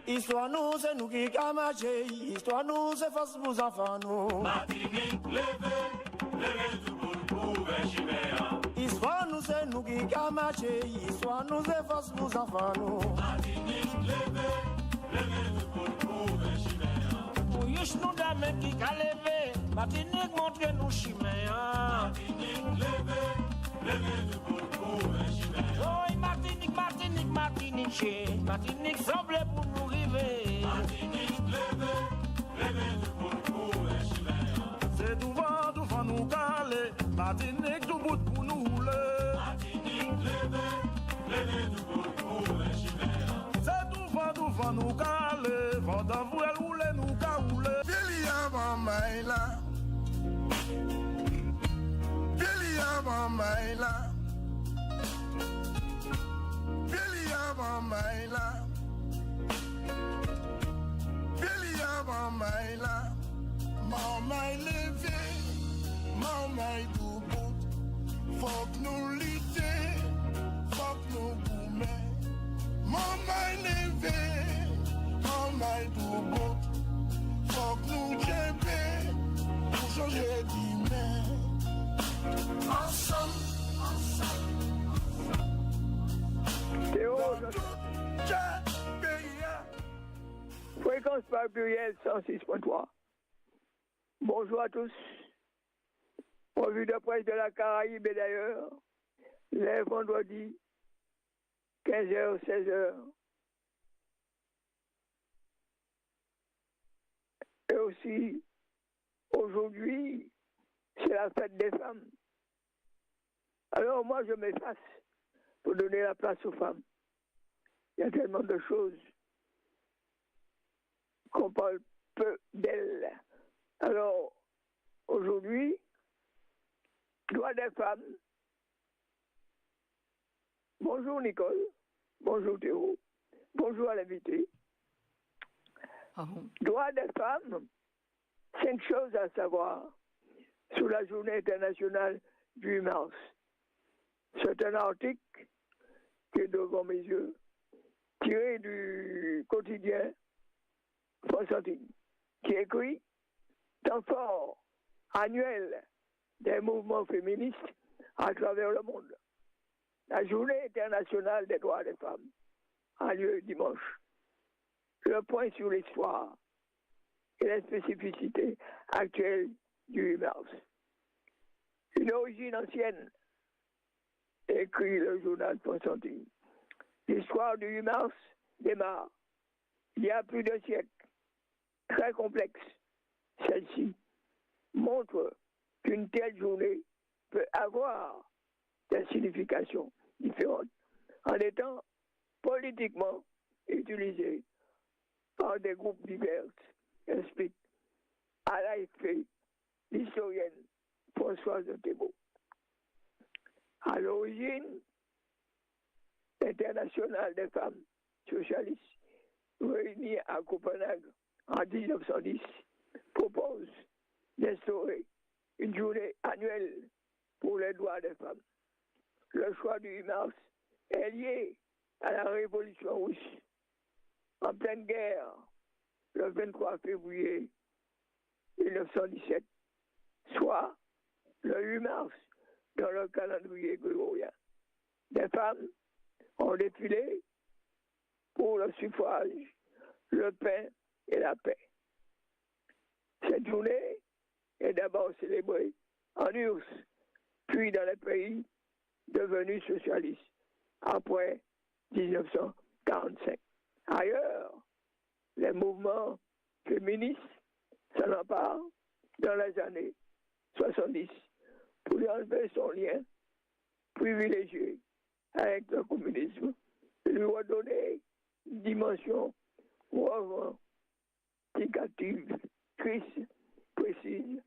Histoire nous, c'est nous qui marché. Histoire nous, c'est force pour enfants nous. Martinique, levez tout pour Chiméa. Histoire nous, c'est nous qui marché. Histoire nous, c'est force pour enfants nous. Martinique, levez tout pour Chiméa. Pour yush nous dames qui a levé. Martinique montre nous Chiméa. Martinique, levez tout pour Chiméa. Oh, Martinique, Martinique, Martinique, Martinique semble pour nous river. Martinique, levez tout pour Chiméa. C'est tout vent nous caler. Martinique tout bout pour nous rouler. Martinique, levez tout pour Chiméa. C'est tout vent nous caler. Vent d'envouer rouler nous caouler. Bilia Mamaila. Bilia Mamaila. Bilia Mamaila. Bilia Mamaila. Mamaï levé. Mamaï tout bout. Faut que nous lutter. Faut que nous boumer. Mamaï levé. Mamaï tout bout. Faut que nous jébé pour changer d'humain. Ensemble, Théo, dans tout pays. fréquence par pluriel 106.3. Bonjour à tous. Revue de presse de la Caraïbe et d'ailleurs, les vendredis, 15h, 16h. Et aussi, aujourd'hui, c'est la fête des femmes. Alors moi, je m'efface pour donner la place aux femmes. Il y a tellement de choses qu'on parle peu d'elles. Alors, aujourd'hui, droit des femmes. Bonjour Nicole, bonjour Théo, bonjour à l'invité. Droit des femmes, 5 choses à savoir sur la journée internationale du 8 mars. C'est un article qui est devant mes yeux, tiré du quotidien Françantine, qui écrit « Temps fort annuel des mouvements féministes à travers le monde. La journée internationale des droits des femmes a lieu dimanche. Le point sur l'histoire et les spécificités actuelles du 8 mars. Une origine ancienne, écrit le journal Constantine. L'histoire du 8 mars démarre il y a plus d'un siècle. Très complexe, celle-ci montre qu'une telle journée peut avoir des significations différentes en étant politiquement utilisée par des groupes divers, explique à l'AFP l'historienne Françoise Thébault. À l'origine, l'Internationale des femmes socialistes, réunie à Copenhague en 1910, propose d'instaurer une journée annuelle pour les droits des femmes. Le choix du 8 mars est lié à la Révolution russe. En pleine guerre, le 23 février 1917, soit le 8 mars dans le calendrier grégorien. Des femmes ont défilé pour le suffrage, le pain et la paix. Cette journée est d'abord célébrée en URSS, puis dans les pays devenus socialistes, après 1945. Ailleurs, les mouvements féministes s'en emparent dans les années 70 pour lui enlever son lien privilégié avec le communisme et lui redonner une dimension revendicative, triste, précise,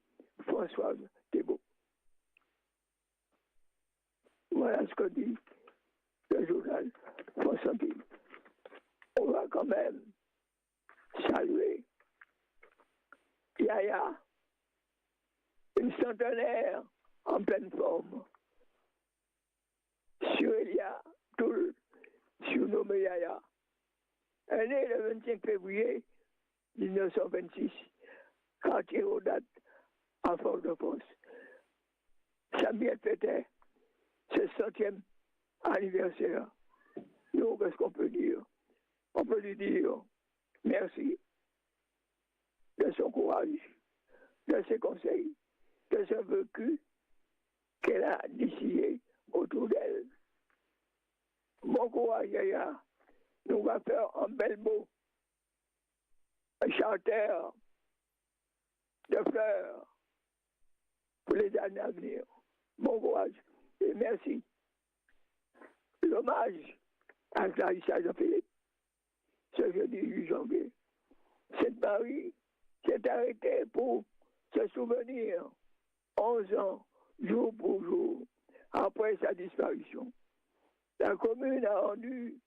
Françoise Thébault. Voilà ce que dit le journal Constantine. On va quand même saluer Yaya, une centenaire en pleine forme. Surelia Toul, surnommée Yaya. Elle né le 25 février 1926, quartier aux dates à Fort-de-France. Samuel fêtait ce 100e anniversaire. Nous, qu'est-ce qu'on peut dire? On peut lui dire merci de son courage, de ses conseils, de ce vécu qu'elle a initié autour d'elle. Bon courage, Yaya. Nous allons faire un bel mot, un chanteur de fleurs pour les années à venir. Bon courage et merci. L'hommage à Clarissa Jean-Philippe, ce jeudi 8 janvier. Sainte-Marie s'est arrêtée pour se souvenir 11 ans, jour pour jour, après sa disparition. La commune a rendu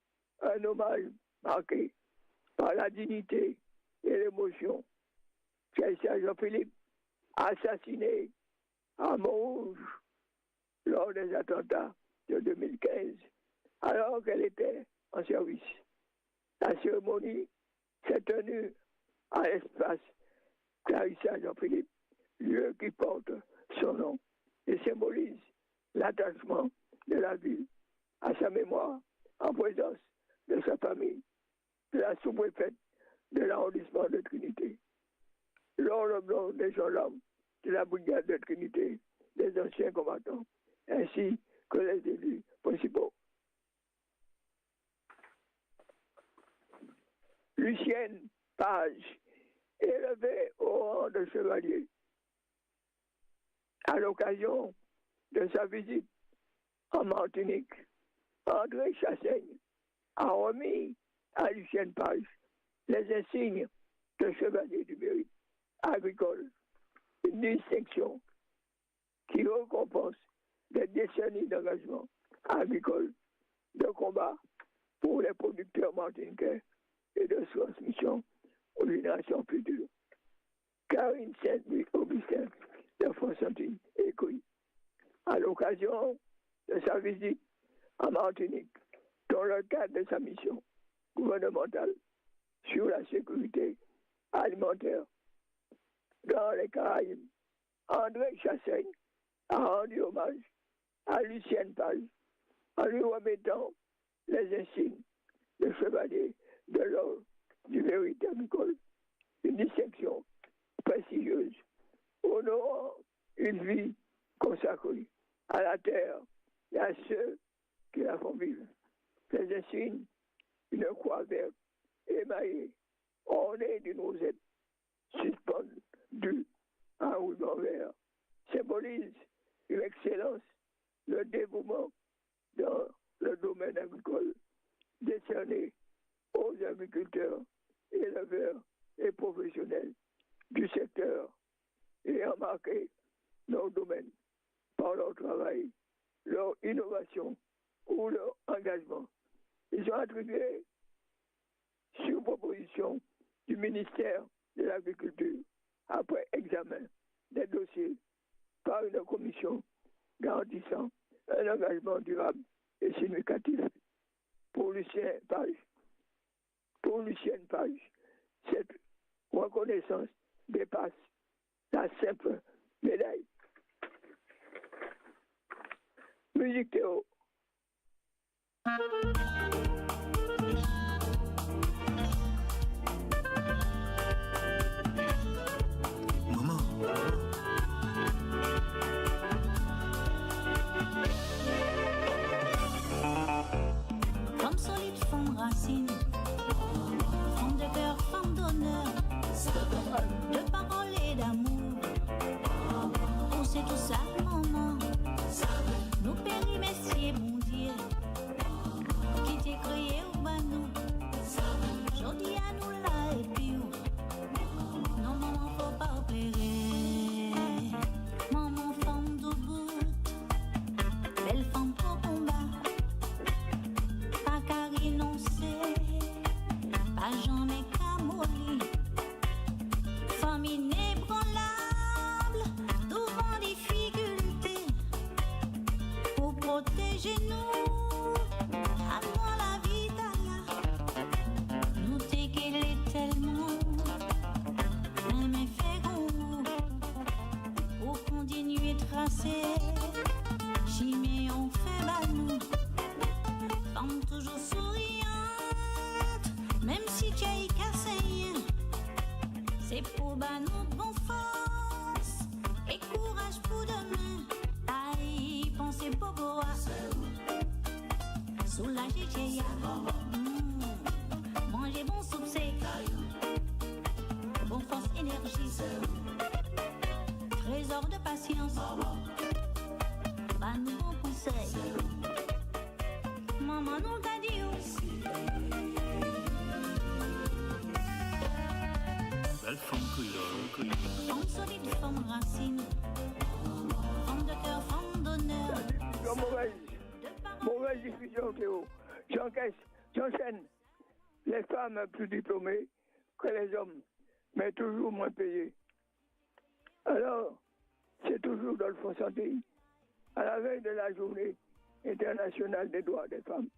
un hommage marqué par la dignité et l'émotion. Clarissa Jean-Philippe, assassiné à Montrouge lors des attentats de 2015, alors qu'elle était en service. La cérémonie s'est tenue à l'espace Clarissa Jean-Philippe, lieu qui porte son nom et symbolise l'attachement de la ville à sa mémoire en présence de sa famille, de la sous-préfète de l'arrondissement de Trinité. L'ordre blanc des gendarmes de la brigade de Trinité, des anciens combattants, ainsi que les élus principaux. Lucienne Page, élevée au rang de chevalier, à l'occasion de sa visite en Martinique, André Chassaigne a remis à Lucienne Page les insignes de chevalier du mérite agricole, une distinction qui récompense des décennies d'engagement agricole, de combat pour les producteurs martiniquais et de transmission aux générations futures. Karine Saint-Augustin de Fonsantine écrit, à l'occasion de sa visite en Martinique, dans le cadre de sa mission gouvernementale sur la sécurité alimentaire dans les Caraïbes, André Chassaigne a rendu hommage à Lucienne Page en lui remettant les insignes de chevalier de l'ordre du mérite agricole, une distinction prestigieuse, honorant une vie consacrée à la terre et à ceux qui la font vivre. Les insignes, une croix verte émaillée, ornée d'une rosette, suspendue à un ruban vert, symbolisent l'excellence, le dévouement dans le domaine agricole, décerné aux agriculteurs, éleveurs et professionnels du secteur ayant marqué leur domaine par leur travail, leur innovation ou leur engagement. Ils sont attribués sur proposition du ministère de l'Agriculture après examen des dossiers par une commission garantissant un engagement durable et significatif. Pour Lucienne Page, cette reconnaissance dépasse la simple médaille. Musique Théo. Femme solide, femme racine, femme de cœur, femme d'honneur, de parole et d'amour. On sait tout ça, maman. Nous péris, messieurs, mon Dieu, qui t'est créé au banou. Jodi à nous là et puis non, maman, faut pas opérer. Maman, femme de bout, belle femme pour combat. Pas qu'à renoncer, pas jamais qu'à mourir. Famille inébranlable, devant difficulté. Pour protéger nous, à moi la vie d'ailleurs. Nous passé, chimie on fait banou. Femme toujours souriante, même si tu es cassé. C'est pour banou bon force et courage pour demain. Aïe, pensez bobo à soulager Tchéya. Manger bon soupe sec, bon force énergie, trésor de patience, banou bon conseil. Maman nous t'a dit Belle femme créole. femme solide, femme racine, femme de cœur, femme d'honneur. Mauvaise diffusion, Théo. J'enchaîne. Les femmes plus diplômées que les hommes, mais toujours moins payées. Alors, c'est toujours dans le fond santé. À la veille de la journée internationale des droits des femmes,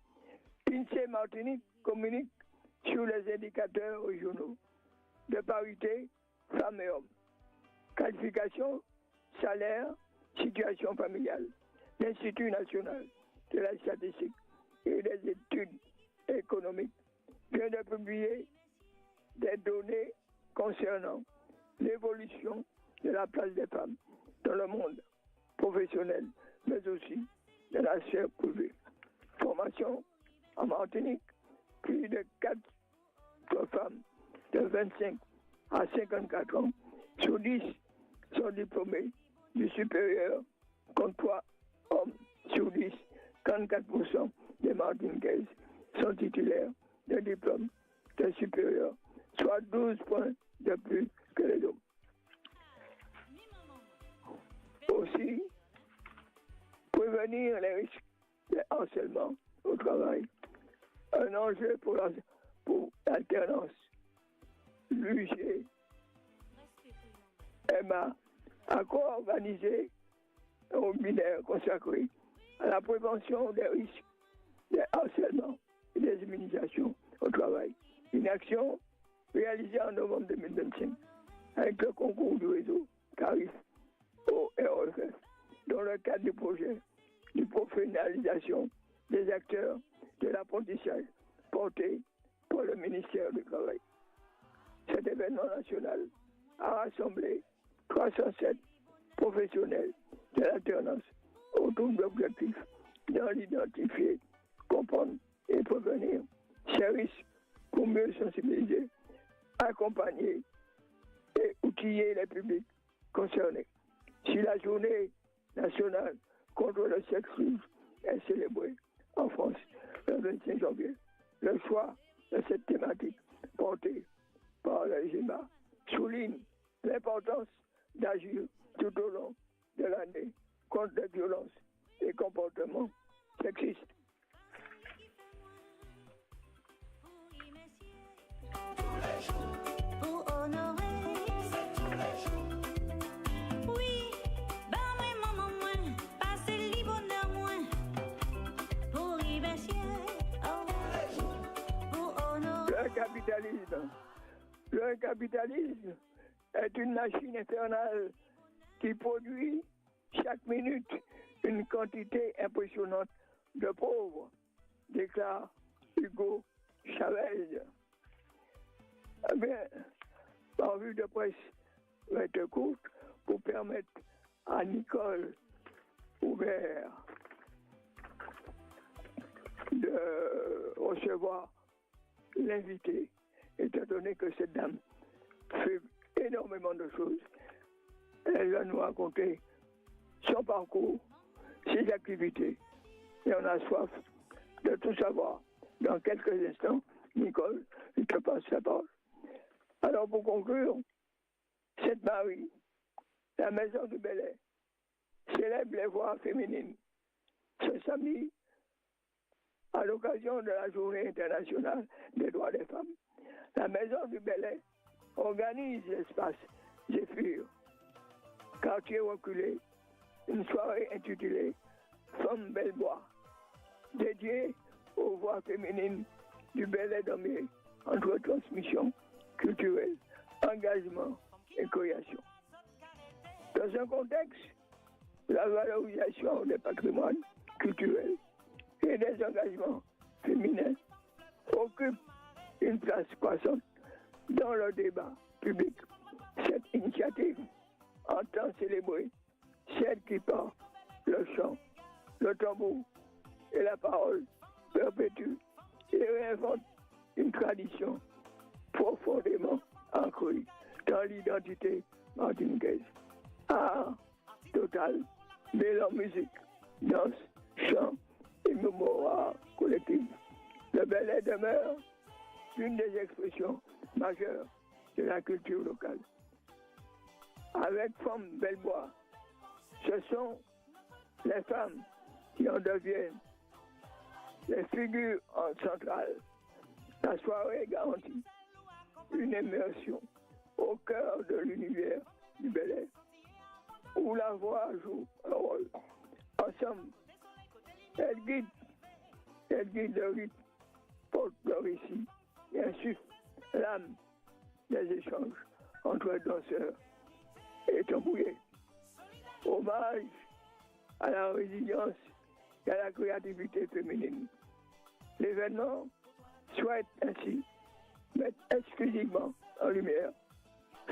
l'INSEE Martinique communique sur les indicateurs régionaux de parité femmes et hommes. Qualification, salaire, situation familiale. L'Institut national de la statistique et des études économiques vient de publier des données concernant l'évolution de la place des femmes dans le monde professionnel, mais aussi dans la sphère privée. Formation en Martinique, plus de 4 femmes de 25 à 54 ans sur 10 sont diplômées du supérieur, contre 3 hommes sur 10, 44% des Martiniquaises sont titulaires de diplôme de supérieur, soit 12 points de plus que les hommes. Aussi, prévenir les risques de harcèlement au travail, un enjeu pour l'alternance. L'UG Emma a co-organisé un webinaire consacré à la prévention des risques de harcèlement et des immunisations au travail. Une action réalisée en novembre 2025 avec le concours du réseau CARIF au REFF dans le cadre du projet de professionnalisation des acteurs de l'apprentissage porté par le ministère du Travail. Cet événement national a rassemblé 307 professionnels de l'alternance autour d'objectifs dans l'identifier, comprendre et prévenir ces risques pour mieux sensibiliser, accompagner et outiller les publics concernés. Si la journée nationale contre le sexisme est célébrée en France le 25 janvier, le choix de cette thématique portée par le GEMA souligne l'importance d'agir tout au long de l'année contre les violences et comportements sexistes. Pour honorer, c'est tous les jours. Oui, bah moi, maman, moi, passer le bonheur, moi. Pour y baisser, pour honorer. Le capitalisme est une machine infernale qui produit chaque minute une quantité impressionnante de pauvres, déclare Hugo Chavez. Eh bien, la revue de presse va être courte pour permettre à Nicole Ouvert de recevoir l'invité, étant donné que cette dame fait énormément de choses. Elle va nous raconter son parcours, ses activités, et on a soif de tout savoir. Dans quelques instants, Nicole, je te passe la parole. Alors pour conclure, cette Marie, la maison du Bel-Air, célèbre les voix féminines. Ce samedi, à l'occasion de la Journée internationale des droits des femmes, la maison du Bel-Air organise l'espace Zéphyr, quartier reculé, une soirée intitulée Femmes Belle-Bois, dédiée aux voix féminines du Bel-Air d'Amier entre transmission culturelle, engagement et création. Dans un contexte où la la valorisation des patrimoines culturels et des engagements féminins occupent une place croissante dans le débat public. Cette initiative entend célébrer celle qui par le chant, le tambour et la parole perpétue et réinvente une tradition profondément ancrée dans l'identité martiniquaise. Art total, mêlant musique, danse, chant et mémoire collective. Le ballet demeure une des expressions majeures de la culture locale. Avec Femme Bellebois, ce sont les femmes qui en deviennent les figures centrales. La soirée garantit une immersion au cœur de l'univers du ballet, où la voix joue un rôle. Ensemble, elles guident le rythme, portent le récit et insufflent l'âme des échanges entre danseurs et tambouillés. Hommage à la résilience et à la créativité féminine. L'événement souhaite ainsi mettre exclusivement en lumière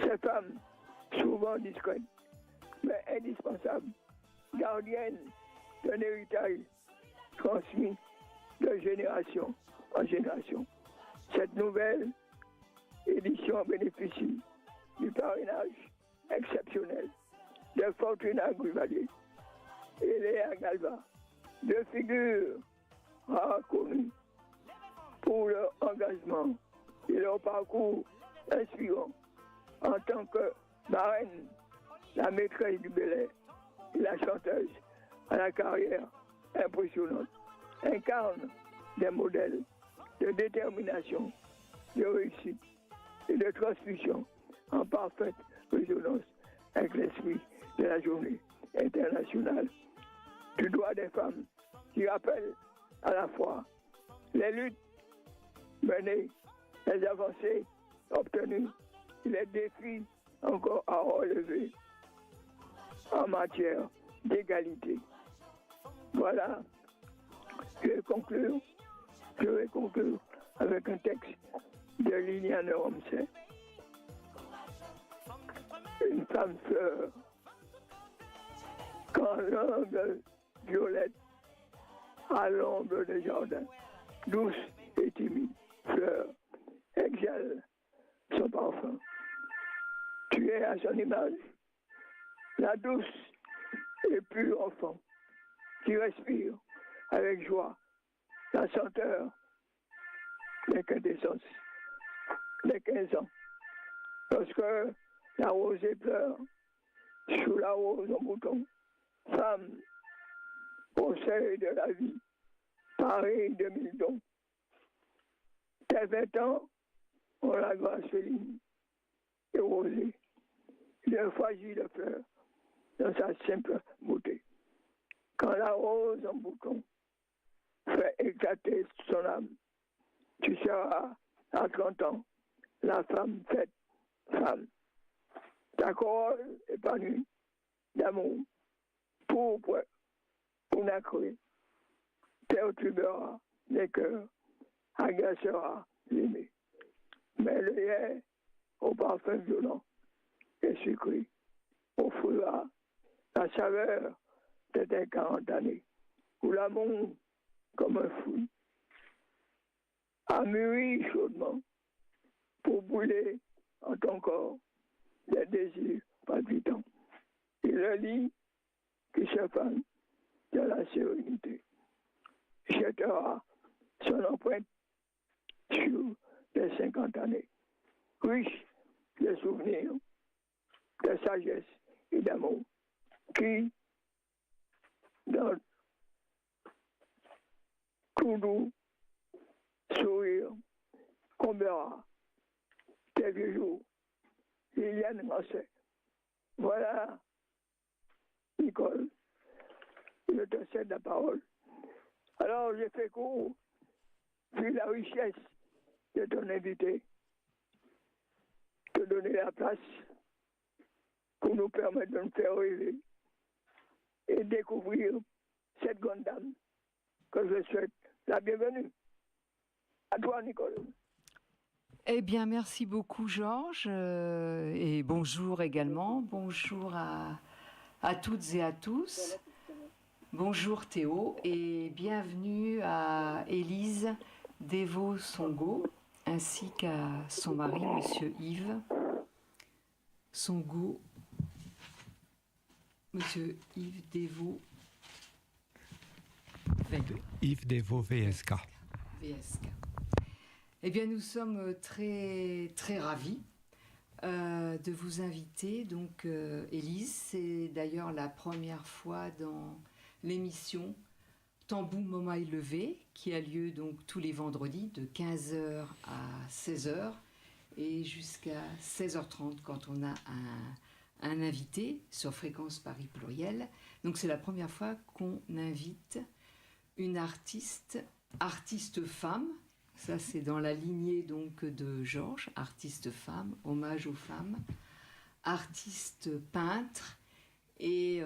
ces femmes souvent discrètes, mais indispensables, gardiennes d'un héritage transmis de génération en génération. Cette nouvelle édition bénéficie du parrainage exceptionnel de Fortuna Gruvalier et Léa Galva, deux figures rares connues pour leur engagement et leur parcours inspirant en tant que marraine, la maîtresse du ballet et la chanteuse à la carrière impressionnante, incarnent des modèles de détermination, de réussite et de transmission en parfaite résonance avec l'esprit de la journée internationale du droit des femmes, qui rappelle à la fois les luttes menées, les avancées obtenues et les défis encore à relever en matière d'égalité. Voilà, je vais conclure avec un texte de Liliane Romsey, une femme fleur, quand l'ombre violette à l'ombre des jardins, douce et timide, fleur, exhale son parfum. Tu es à son image, la douce et pure enfant, qui respire avec joie la senteur des quintessences, des 15 ans. Lorsque la rosée pleure sous la rose en bouton, femme au seuil de la vie, parée de 1000 dons. Tes 20 ans ont la grâce féline et rosée, de fragile fleur dans sa simple beauté. Quand la rose en bouton fait éclater son âme, tu seras à 30 ans la femme faite femme. Ta corolle épanouie d'amour, pourpre ou nacré, perturbera les cœurs, agacera l'aimé. Mais le lait au parfum violent et sucré offrira la saveur de tes 40 années, où l'amour, comme un fruit, a mûri chaudement pour brûler en ton corps les désirs palpitants. Et le lit qui se fane dans la sérénité jettera son empreinte sur les 50 années, riche de souvenirs, de sagesse et d'amour, qui, dans tout doux sourire, comblera tes vieux jours. Liliane Romsey. Voilà, Nicole, je te cède la parole. Alors, j'ai fait court, vu la richesse de ton invité, te donner la place pour nous permettre de nous faire rêver et découvrir cette grande dame que je souhaite la bienvenue. À toi, Nicole. Eh bien, merci beaucoup, Georges, et bonjour également. Bonjour à toutes et à tous. Bonjour Théo, et bienvenue à Élise Deveau-Songo, ainsi qu'à son mari, Monsieur Yves Songo. Monsieur Yves Deveau. Yves Deveau, VSK. VSK. Eh bien, nous sommes très, très ravis de vous inviter. Donc, Élise, c'est d'ailleurs la première fois dans l'émission Tambou Momaï Levé, qui a lieu donc tous les vendredis de 15h à 16h et jusqu'à 16h30 quand on a un invité sur Fréquence Paris Pluriel. Donc, c'est la première fois qu'on invite une artiste femme. Ça, c'est dans la lignée donc de Georges, artiste femme, hommage aux femmes, artiste peintre, et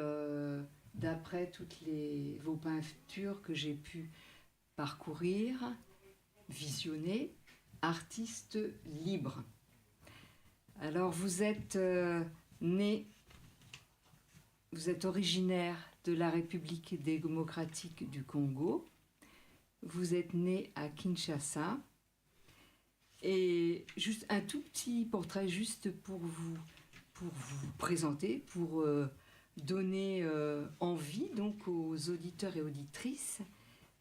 d'après toutes vos peintures que j'ai pu parcourir, visionner, artiste libre. Alors, vous êtes vous êtes originaire de la République démocratique du Congo. Vous êtes né à Kinshasa, et juste un tout petit portrait juste pour vous présenter, pour donner envie donc aux auditeurs et auditrices.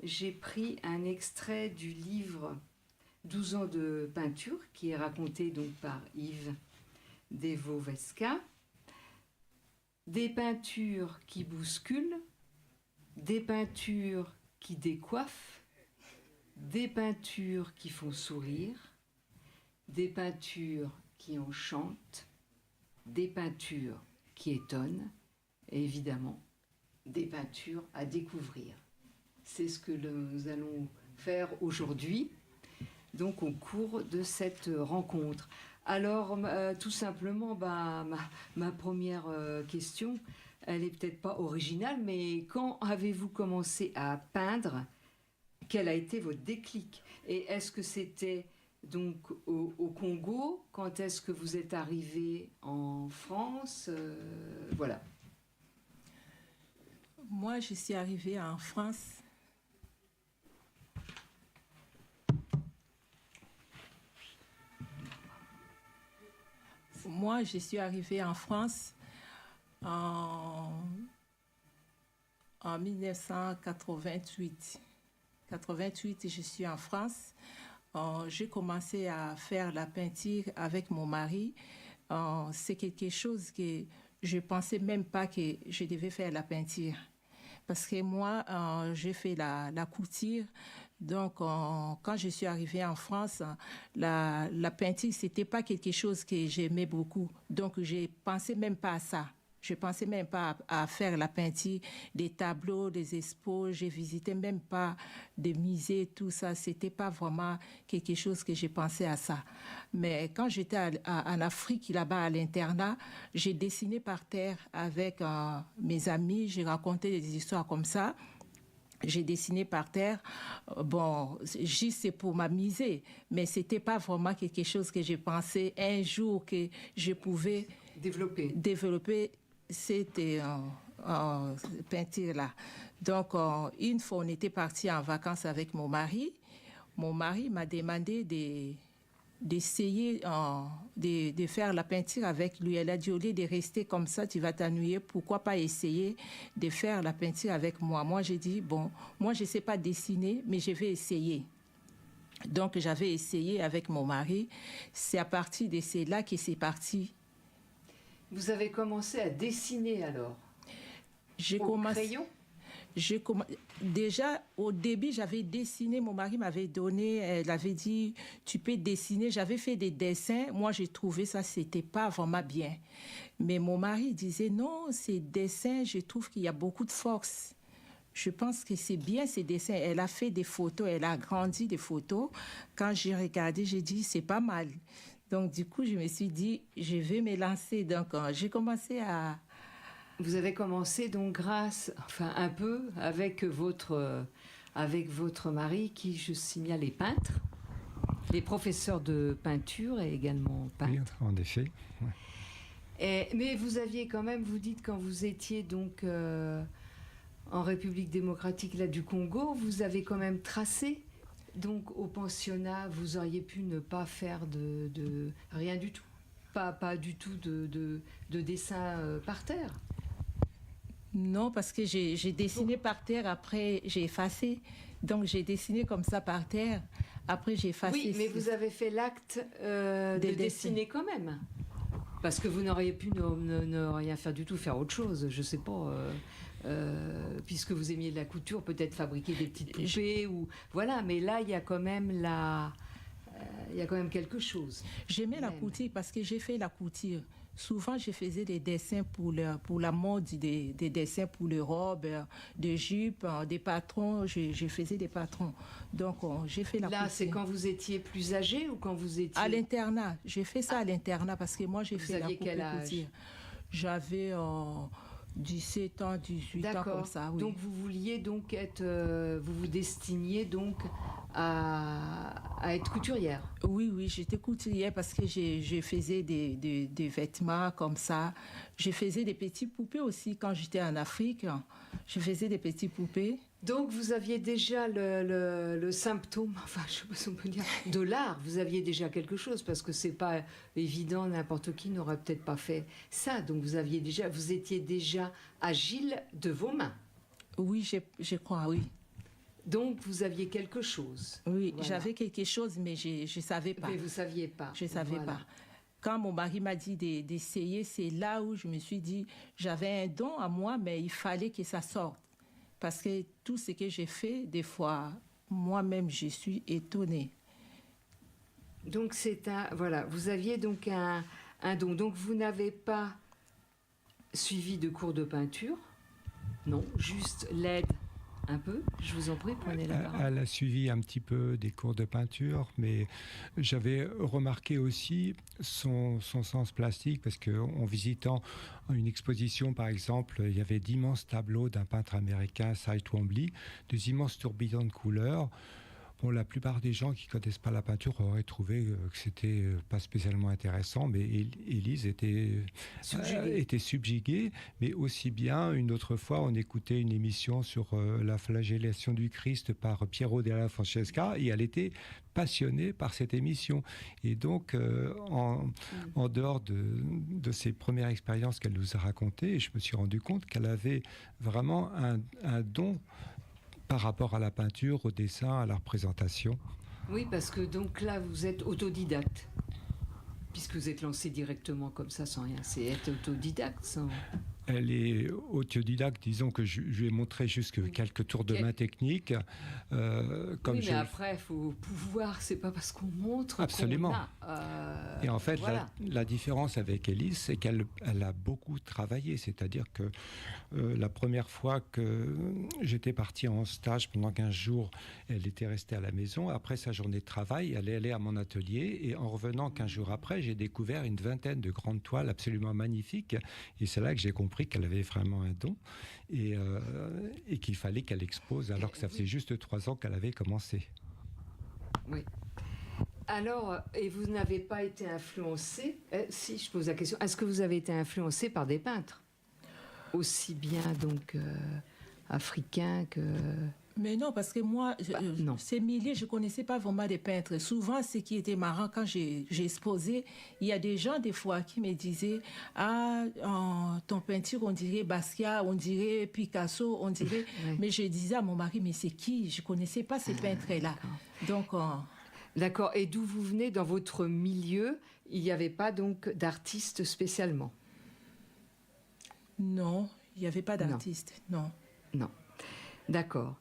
J'ai pris un extrait du livre 12 ans de peinture qui est raconté donc par Yves Deveau-VSK. Des peintures qui bousculent, des peintures qui décoiffent, des peintures qui font sourire, des peintures qui enchantent, des peintures qui étonnent, et évidemment, des peintures à découvrir. C'est ce que nous allons faire aujourd'hui, donc au cours de cette rencontre. Alors, tout simplement, ma première question, elle est peut-être pas originale, mais quand avez-vous commencé à peindre ? Quel a été votre déclic? Et est-ce que c'était donc au Congo? Quand est-ce que vous êtes arrivé en France? Voilà. Moi, je suis arrivée en France. Moi, je suis arrivée en France en 1988. 88, je suis en France. J'ai commencé à faire la peinture avec mon mari. C'est quelque chose que je ne pensais même pas que je devais faire la peinture. Parce que moi, j'ai fait la couture. Donc, quand je suis arrivée en France, la peinture, ce n'était pas quelque chose que j'aimais beaucoup. Donc, je ne pensais même pas à ça. Je ne pensais même pas à faire la peinture, des tableaux, des expos. Je ne visitais même pas des musées, tout ça. Ce n'était pas vraiment quelque chose que j'ai pensé à ça. Mais quand j'étais en Afrique, là-bas à l'internat, j'ai dessiné par terre avec mes amis. J'ai raconté des histoires comme ça. J'ai dessiné par terre. Bon, juste pour m'amuser. Mais ce n'était pas vraiment quelque chose que j'ai pensé un jour que je pouvais développer cette peinture-là. Donc, une fois, on était partis en vacances avec mon mari. Mon mari m'a demandé d'essayer de faire la peinture avec lui. Elle a dit, au lieu de rester comme ça, tu vas t'ennuyer. Pourquoi pas essayer de faire la peinture avec moi? Moi, j'ai dit, bon, moi, je ne sais pas dessiner, mais je vais essayer. Donc, j'avais essayé avec mon mari. C'est à partir de cela que c'est parti. Vous avez commencé à dessiner alors? Crayon? Déjà, au début, j'avais dessiné. Mon mari m'avait donné, elle avait dit, tu peux dessiner. J'avais fait des dessins. Moi, j'ai trouvé ça, c'était pas vraiment bien. Mais mon mari disait, non, ces dessins, je trouve qu'il y a beaucoup de force. Je pense que c'est bien ces dessins. Elle a fait des photos, elle a agrandi des photos. Quand j'ai regardé, j'ai dit, c'est pas mal. Donc, du coup, je me suis dit, je vais me lancer. Donc, j'ai commencé à Vous avez commencé donc un peu avec votre mari qui, je signale, est peintre, les professeurs de peinture et également peintre. Oui, en effet. Ouais. Mais vous aviez quand même, vous dites, quand vous étiez donc en République démocratique là, du Congo, vous avez quand même tracé. Donc au pensionnat, vous auriez pu ne pas faire de rien du tout. Pas du tout de dessin par terre. Non, parce que j'ai dessiné par terre, après j'ai effacé. Donc j'ai dessiné comme ça par terre, après j'ai effacé. Oui, mais vous avez fait l'acte de dessiner quand même. Parce que vous n'auriez pu ne rien faire du tout, faire autre chose, je sais pas. Puisque vous aimiez de la couture, peut-être fabriquer des petites poupées ou voilà. Mais là, il y a quand même quelque chose. J'aimais la couture parce que j'ai fait la couture. Souvent, je faisais des dessins pour la mode, des dessins pour les robes, des jupes, des patrons. Je faisais des patrons. Donc, j'ai fait la couture. Là, c'est quand vous étiez plus âgé ou quand vous étiez... À l'internat. J'ai fait ça à l'internat parce que moi, j'ai fait la quel âge? couture. J'avais 17 ans, 18 ans, comme ça, oui. Donc, vous vouliez donc vous vous destiniez donc à être couturière. Oui, j'étais couturière parce que je faisais des vêtements comme ça. Je faisais des petites poupées aussi quand j'étais en Afrique. Je faisais des petites poupées. Donc vous aviez déjà le symptôme, enfin je sais pas si on peut dire, de l'art. Vous aviez déjà quelque chose parce que c'est pas évident, n'importe qui n'aurait peut-être pas fait ça. Donc vous étiez déjà agile de vos mains. Oui, je crois, oui. Donc vous aviez quelque chose. Oui, voilà. J'avais quelque chose, mais je savais pas. Mais vous saviez pas. Je savais voilà. pas. Quand mon mari m'a dit d'essayer, c'est là où je me suis dit, j'avais un don à moi, mais il fallait que ça sorte. Parce que tout ce que j'ai fait, des fois, moi-même, je suis étonnée. Donc voilà, vous aviez donc un don. Donc vous n'avez pas suivi de cours de peinture, non, juste l'aide. Un peu, je vous en prie, prenez la parole. Elle a suivi un petit peu des cours de peinture, mais j'avais remarqué aussi son sens plastique, parce qu'en visitant une exposition, par exemple, il y avait d'immenses tableaux d'un peintre américain, Cy Twombly, des immenses tourbillons de couleurs. Bon, la plupart des gens qui ne connaissent pas la peinture auraient trouvé que c'était pas spécialement intéressant, mais Élise était subjuguée. Mais aussi bien, une autre fois, on écoutait une émission sur la flagellation du Christ par Piero della Francesca, et elle était passionnée par cette émission. Et donc, en dehors de ces premières expériences qu'elle nous a racontées, je me suis rendu compte qu'elle avait vraiment un don par rapport à la peinture, au dessin, à la représentation. Oui, parce que donc là, vous êtes autodidacte, puisque vous êtes lancé directement comme ça, sans rien. C'est être autodidacte, sans... Elle est autodidacte, disons que je lui ai montré juste quelques tours de main techniques. Comme oui, mais après, il faut pouvoir, c'est pas parce qu'on montre. Absolument. Qu'on a, et en fait, voilà. la différence avec Élise, c'est qu'elle a beaucoup travaillé. C'est-à-dire que la première fois que j'étais parti en stage pendant 15 jours, elle était restée à la maison. Après sa journée de travail, elle est allée à mon atelier. Et en revenant 15 jours après, j'ai découvert une vingtaine de grandes toiles absolument magnifiques. Et c'est là que j'ai compris qu'elle avait vraiment un don et qu'il fallait qu'elle expose, alors que ça faisait juste 3 ans qu'elle avait commencé. Oui. Alors, et vous n'avez pas été influencé, si je pose la question, est-ce que vous avez été influencé par des peintres aussi bien donc africains que... Mais non, parce que moi, ces milliers, je ne connaissais pas vraiment des peintres. Souvent, ce qui était marrant, quand j'ai exposé, il y a des gens, des fois, qui me disaient « Ah, ton peinture, on dirait Basquiat, on dirait Picasso, on dirait... » Mais je disais à mon mari « Mais c'est qui? Je ne connaissais pas ces peintres-là. » Donc... D'accord. Et d'où vous venez dans votre milieu? Il n'y avait pas donc d'artistes spécialement? Non, il n'y avait pas d'artistes, non. Non. D'accord.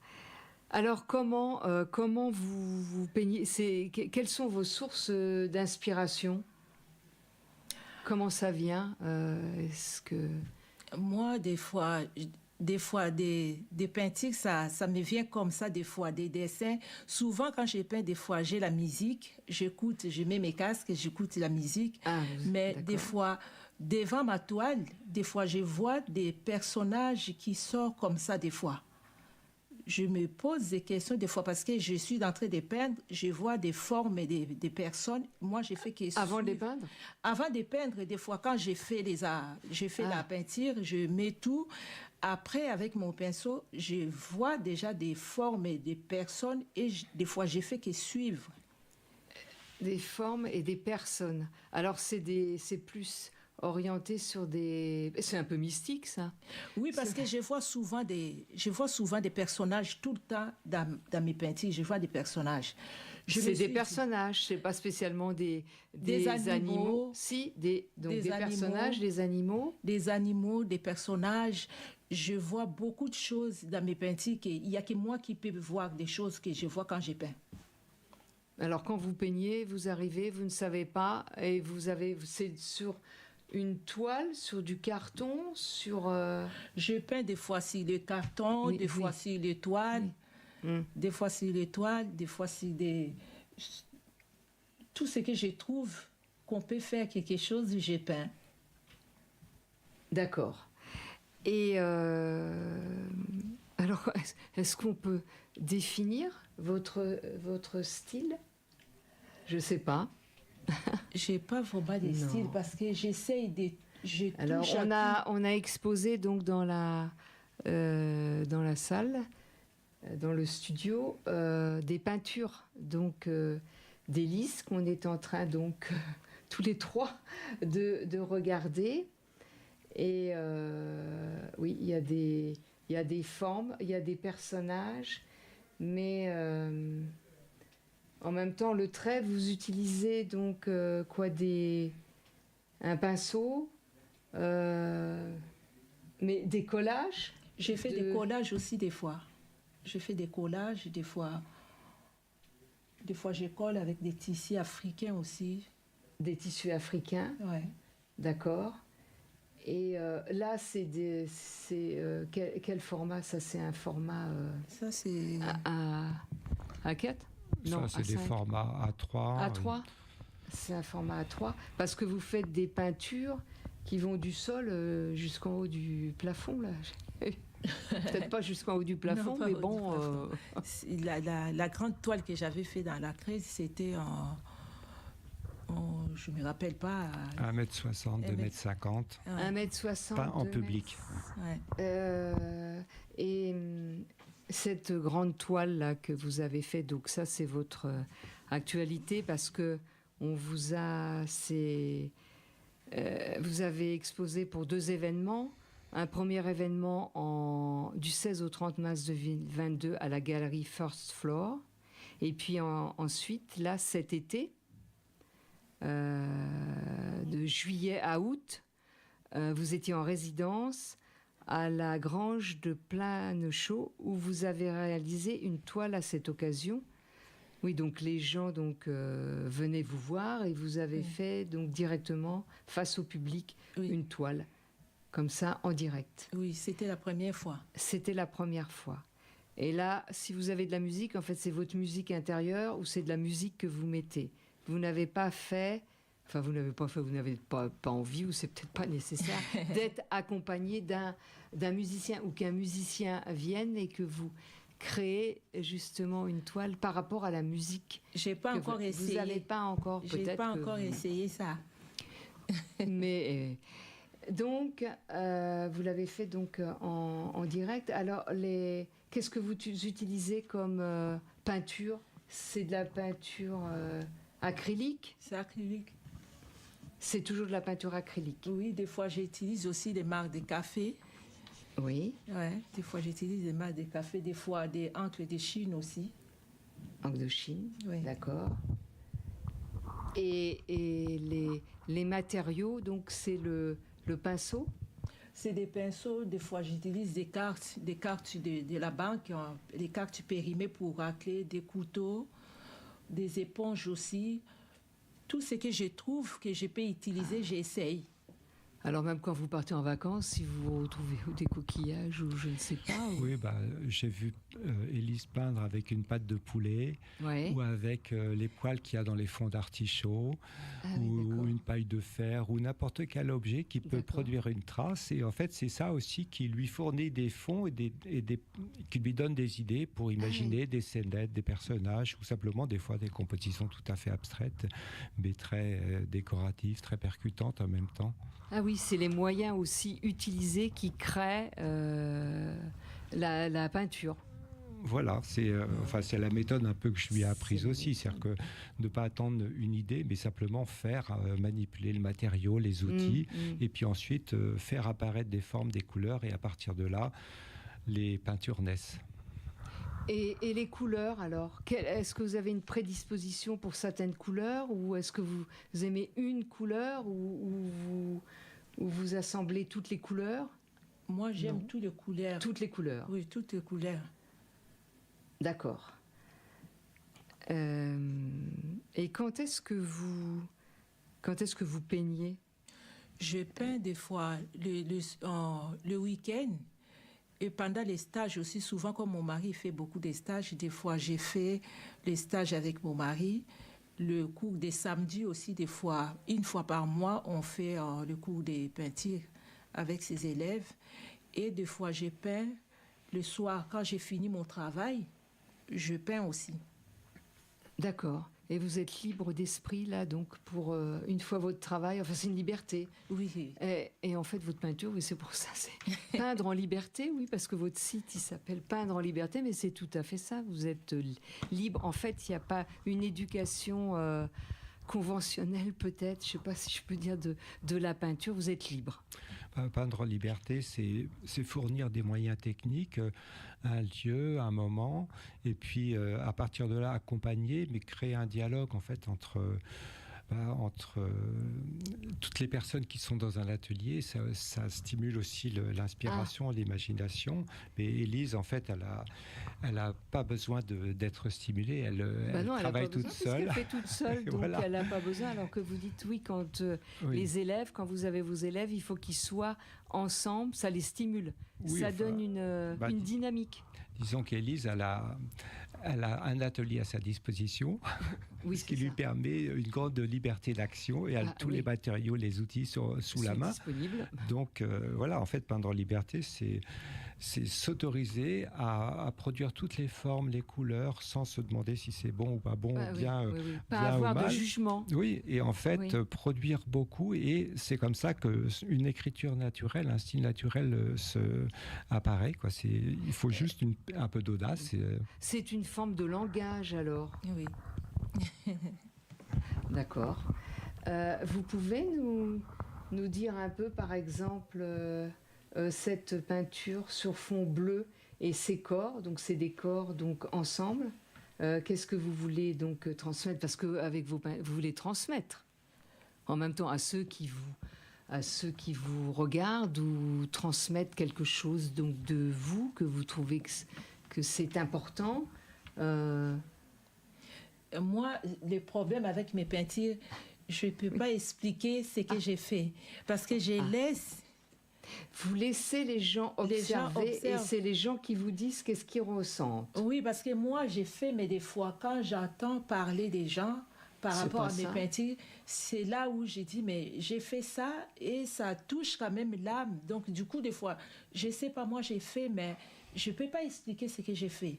Alors, comment vous peignez? Quelles sont vos sources d'inspiration? Comment ça vient? Moi, des fois, des fois, des peintures, ça me vient comme ça, des fois, des dessins. Souvent, quand je peins, des fois, j'ai la musique, j'écoute, je mets mes casques, j'écoute la musique. Mais des fois, devant ma toile, des fois, je vois des personnages qui sortent comme ça, des fois. Je me pose des questions des fois parce que je suis en train de peindre, je vois des formes et des personnes. Moi, j'ai fait que Avant de les peindre? Avant de peindre, des fois, quand j'ai fait la peinture, je mets tout. Après, avec mon pinceau, je vois déjà des formes et des personnes et des fois, j'ai fait que suivre. Des formes et des personnes. Alors, c'est plus orienté sur des... C'est un peu mystique, ça. Oui, parce que je vois souvent des personnages tout le temps dans mes peintures. Je vois des personnages. C'est des personnages, c'est pas spécialement des animaux. Si, des personnages, des animaux. Des animaux, des personnages. Je vois beaucoup de choses dans mes peintures. Il n'y a que moi qui peux voir des choses que je vois quand je peins. Alors, quand vous peignez, vous arrivez, vous ne savez pas, et c'est sur une toile, sur du carton, sur... Je peins des fois sur le carton, des fois sur les toiles, des fois sur les toiles, des fois sur des... Tout ce que je trouve qu'on peut faire quelque chose, je peins. D'accord. Et alors, est-ce qu'on peut définir votre style? Je ne sais pas. J'ai pas vraiment des styles parce que j'essaye de... Alors, on a exposé donc dans la salle, dans le studio, des peintures, donc d'Élise qu'on est en train donc tous les trois de regarder. Et oui, il y a des formes, il y a des personnages, mais en même temps, le trait, vous utilisez donc un pinceau, mais des collages. J'ai fait des collages aussi des fois. Je fais des collages, des fois je colle avec des tissus africains aussi. Des tissus africains. Ouais. D'accord. Et là, quel format? Ça, c'est un format... ça, c'est... À 4? Non, ça, c'est des formats A3. A3 C'est un format A3. Parce que vous faites des peintures qui vont du sol jusqu'en haut du plafond, là. Peut-être pas jusqu'en haut du plafond, non, mais bon... La grande toile que j'avais fait dans la crise, c'était je ne me rappelle pas. 1m60, 2m50. 1m60. Pas en public. Ouais. Et cette grande toile là que vous avez fait, donc ça c'est votre actualité parce que on vous a, vous avez exposé pour 2 événements. Un premier événement du 16 au 30 mars 2022 à la galerie First Floor, et puis ensuite là cet été. De juillet à août, vous étiez en résidence à la Grange de Planechaux où vous avez réalisé une toile à cette occasion. Oui, donc les gens venaient vous voir et vous avez fait donc directement face au public une toile comme ça en direct. Oui, c'était la première fois. C'était la première fois. Et là, si vous avez de la musique, en fait, c'est votre musique intérieure ou c'est de la musique que vous mettez. Vous n'avez pas fait, vous n'avez pas envie, ou c'est peut-être pas nécessaire, d'être accompagné d'un musicien, ou qu'un musicien vienne et que vous créez justement une toile par rapport à la musique. J'ai pas encore essayé. Vous n'avez pas encore, peut-être. J'ai pas encore essayé ça. Mais donc, vous l'avez fait donc en direct. Alors, qu'est-ce que vous utilisez comme peinture? C'est de la peinture acrylique? C'est acrylique. C'est toujours de la peinture acrylique? Oui, des fois j'utilise aussi des marques de café. Oui. Ouais, des fois j'utilise des marques de café, des fois des encres de Chine aussi. Encre de Chine, oui. D'accord. Et les matériaux, donc c'est le pinceau? C'est des pinceaux, des fois j'utilise des cartes de la banque, des cartes périmées pour racler, des couteaux, des éponges aussi. Tout ce que je trouve que je peux utiliser, j'essaye. Alors même quand vous partez en vacances, si vous retrouvez des coquillages ou je ne sais pas. Oui, j'ai vu Élise peindre avec une patte de poulet Ouais. ou avec les poils qu'il y a dans les fonds d'artichaut Ah oui, ou d'accord. une paille de fer ou n'importe quel objet qui peut D'accord. produire une trace. Et en fait, c'est ça aussi qui lui fournit des fonds qui lui donne des idées pour imaginer des scénettes, des personnages ou simplement des fois des compositions tout à fait abstraites, mais très décoratives, très percutantes en même temps. Ah oui, c'est les moyens aussi utilisés qui créent la peinture. Voilà, c'est la méthode un peu que je lui ai apprise aussi, c'est-à-dire que ne pas attendre une idée, mais simplement faire, manipuler le matériau, les outils, et puis ensuite faire apparaître des formes, des couleurs, et à partir de là, les peintures naissent. Et les couleurs, alors est-ce que vous avez une prédisposition pour certaines couleurs ou est-ce que vous aimez une couleur ou vous assemblez toutes les couleurs? Moi, j'aime Non. toutes les couleurs. Toutes les couleurs. Oui, toutes les couleurs. D'accord. Et quand est-ce que vous peignez? Je peins des fois le week-end et pendant les stages aussi, souvent comme mon mari fait beaucoup de stages, des fois j'ai fait les stages avec mon mari. Le cours des samedis aussi, des fois, une fois par mois, on fait le cours des peintures avec ses élèves. Et des fois, j'ai peint le soir, quand j'ai fini mon travail, je peins aussi. D'accord. Et vous êtes libre d'esprit, là, donc, pour une fois votre travail. Enfin, c'est une liberté. Oui. Et en fait, votre peinture, oui, c'est pour ça. C'est peindre en liberté, oui, parce que votre site, il s'appelle Peindre en liberté, mais c'est tout à fait ça. Vous êtes libre. En fait, il n'y a pas une éducation conventionnelle, peut-être, je ne sais pas si je peux dire, de la peinture. Vous êtes libre. Peindre en liberté, c'est fournir des moyens techniques, un lieu, un moment, et puis à partir de là, accompagner, mais créer un dialogue en fait entre toutes les personnes qui sont dans un atelier. Ça stimule aussi l'inspiration, l'imagination. Mais Élise, en fait, elle a pas besoin d'être stimulée. Elle travaille toute seule. Elle fait toute seule, donc Voilà. elle n'a pas besoin. Alors que vous dites, oui, quand les élèves, quand vous avez vos élèves, il faut qu'ils soient ensemble, ça les stimule. Oui, ça enfin, donne une dynamique. Disons qu'Élise, elle a un atelier à sa disposition, Oui, ce qui lui permet une grande liberté d'action et elle a tous les matériaux, les outils sous la main. Disponibles. Donc voilà, en fait, peindre en liberté, c'est s'autoriser à produire toutes les formes, les couleurs, sans se demander si c'est bon ou pas bon, bien, Pas bien avoir ou mal. de jugement. Oui, et en fait, produire beaucoup, et c'est comme ça qu'une écriture naturelle, un style naturel apparaît, quoi. Il faut juste un peu d'audace. C'est une forme de langage, alors. Oui. D'accord. Vous pouvez nous dire un peu, par exemple, cette peinture sur fond bleu et ces corps, donc ces décors donc ensemble. Qu'est-ce que vous voulez donc transmettre? Parce que avec vous voulez transmettre en même temps à ceux qui vous regardent ou transmettre quelque chose donc de vous que vous trouvez que c'est important. Moi, le problème avec mes peintures, je ne peux pas expliquer ce que j'ai fait. Parce que je laisse... Vous laissez les gens observer et c'est les gens qui vous disent qu'est-ce qu'ils ressentent. Oui, parce que moi, j'ai fait, mais des fois, quand j'entends parler des gens par rapport à mes peintures, c'est là où j'ai dit, mais j'ai fait ça et ça touche quand même l'âme. Donc, du coup, des fois, je ne sais pas, moi, j'ai fait, mais je ne peux pas expliquer ce que j'ai fait.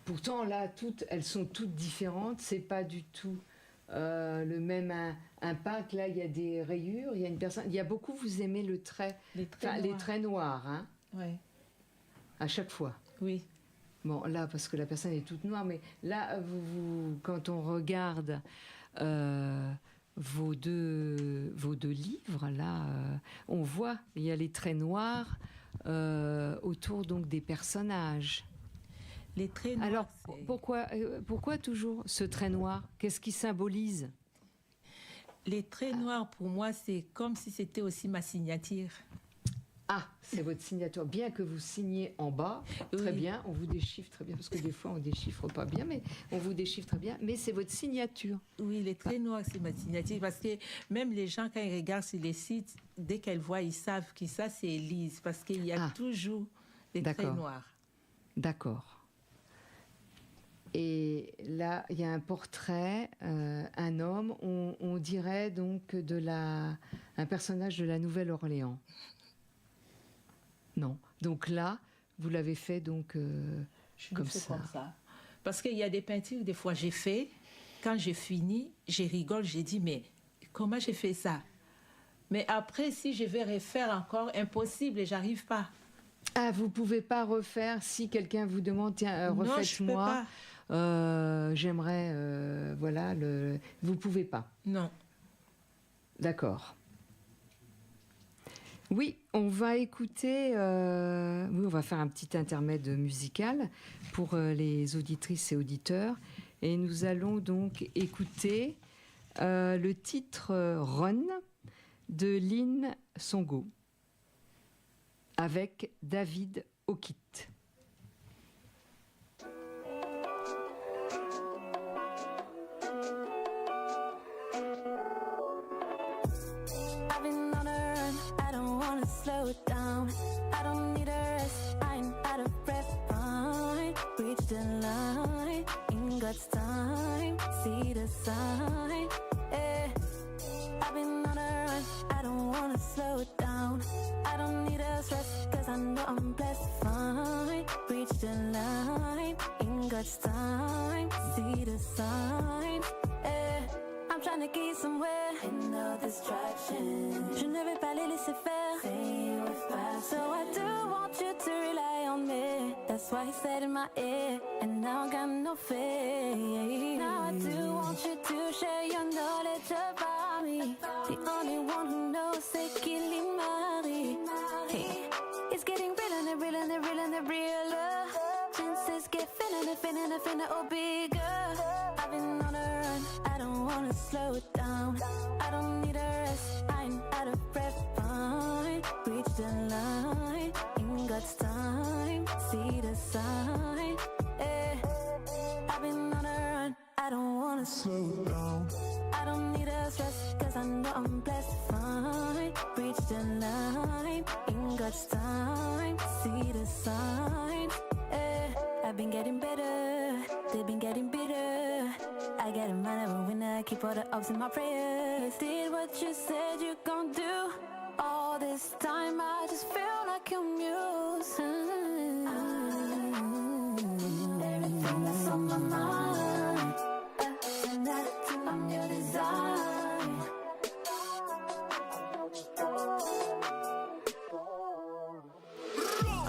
Pourtant, là, elles sont toutes différentes. C'est pas du tout le même impact. Là, il y a des rayures. Il y a une personne. Il y a beaucoup. Vous aimez le trait, les traits noirs, hein? Oui. À chaque fois. Oui. Bon, là, parce que la personne est toute noire, mais là, quand on regarde vos deux livres, là, on voit il y a les traits noirs autour donc des personnages. Les traits noirs. Alors, pourquoi toujours ce trait noir? Qu'est-ce qui symbolise? Les traits noirs, pour moi, c'est comme si c'était aussi ma signature. Ah, c'est votre signature. Bien que vous signez en bas, très Oui. bien, on vous déchiffre très bien, parce que des fois on déchiffre pas bien, mais on vous déchiffre très bien, mais c'est votre signature. Oui, les traits noirs, c'est ma signature. Parce que même les gens, quand ils regardent sur les sites, dès qu'elles voient, ils savent que ça, c'est Élise. Parce qu'il y a Ah. toujours des traits D'accord. noirs. D'accord. Et là, il y a un portrait, un homme, on dirait donc un personnage de la Nouvelle-Orléans. Non. Donc là, vous l'avez fait donc Je comme le fais ça. comme ça. Parce qu'il y a des peintures, des fois, j'ai fait. Quand j'ai fini, je rigole, j'ai dit, mais comment j'ai fait ça? Mais après, si je vais refaire encore, impossible, et j'arrive pas. Ah, vous pouvez pas refaire si quelqu'un vous demande, tiens, Non, je peux refaites-moi. pas. J'aimerais, voilà, vous pouvez pas. Non. D'accord. Oui, on va écouter, oui, on va faire un petit intermède musical pour les auditrices et auditeurs. Et nous allons donc écouter le titre Run de Lynn Songo avec David Okit. I've been on a run, I don't wanna slow it down. I don't need a rest, I'm out of breath. Fine, reach the line, in God's time, see the sign. Eh. I've been on a run, I don't wanna slow it down. I don't need a stress, cause I know I'm blessed. Fine, reach the line, in God's time, see the sign. Eh. I'm trying to get somewhere and no distraction. Je ne vais pas les laisser faire. So I do want you to rely on me. That's why he said in my ear, and now I got no faith. Now I do want you to share your knowledge about me. The only one who knows c'est qu'il est Marie. Hey, it's getting real and real and real and realer. Chances get finna, oh bigger. I've been on a run, I don't wanna slow it down. I don't need a rest, I'm out of breath. Fine, reach the line, in God's time, see the sign. Eh. I've been on a run, I don't wanna slow it down. I don't need a stress, cause I know I'm blessed. Fine, reach the line, in God's time, see the sign. Eh. I've been getting better, they've been getting bitter. I get a man of a winner, I keep all the ups in my prayers. Did what you said you gon' do. All this time I just feel like your muse. Everything that's on my mind, I'm your design.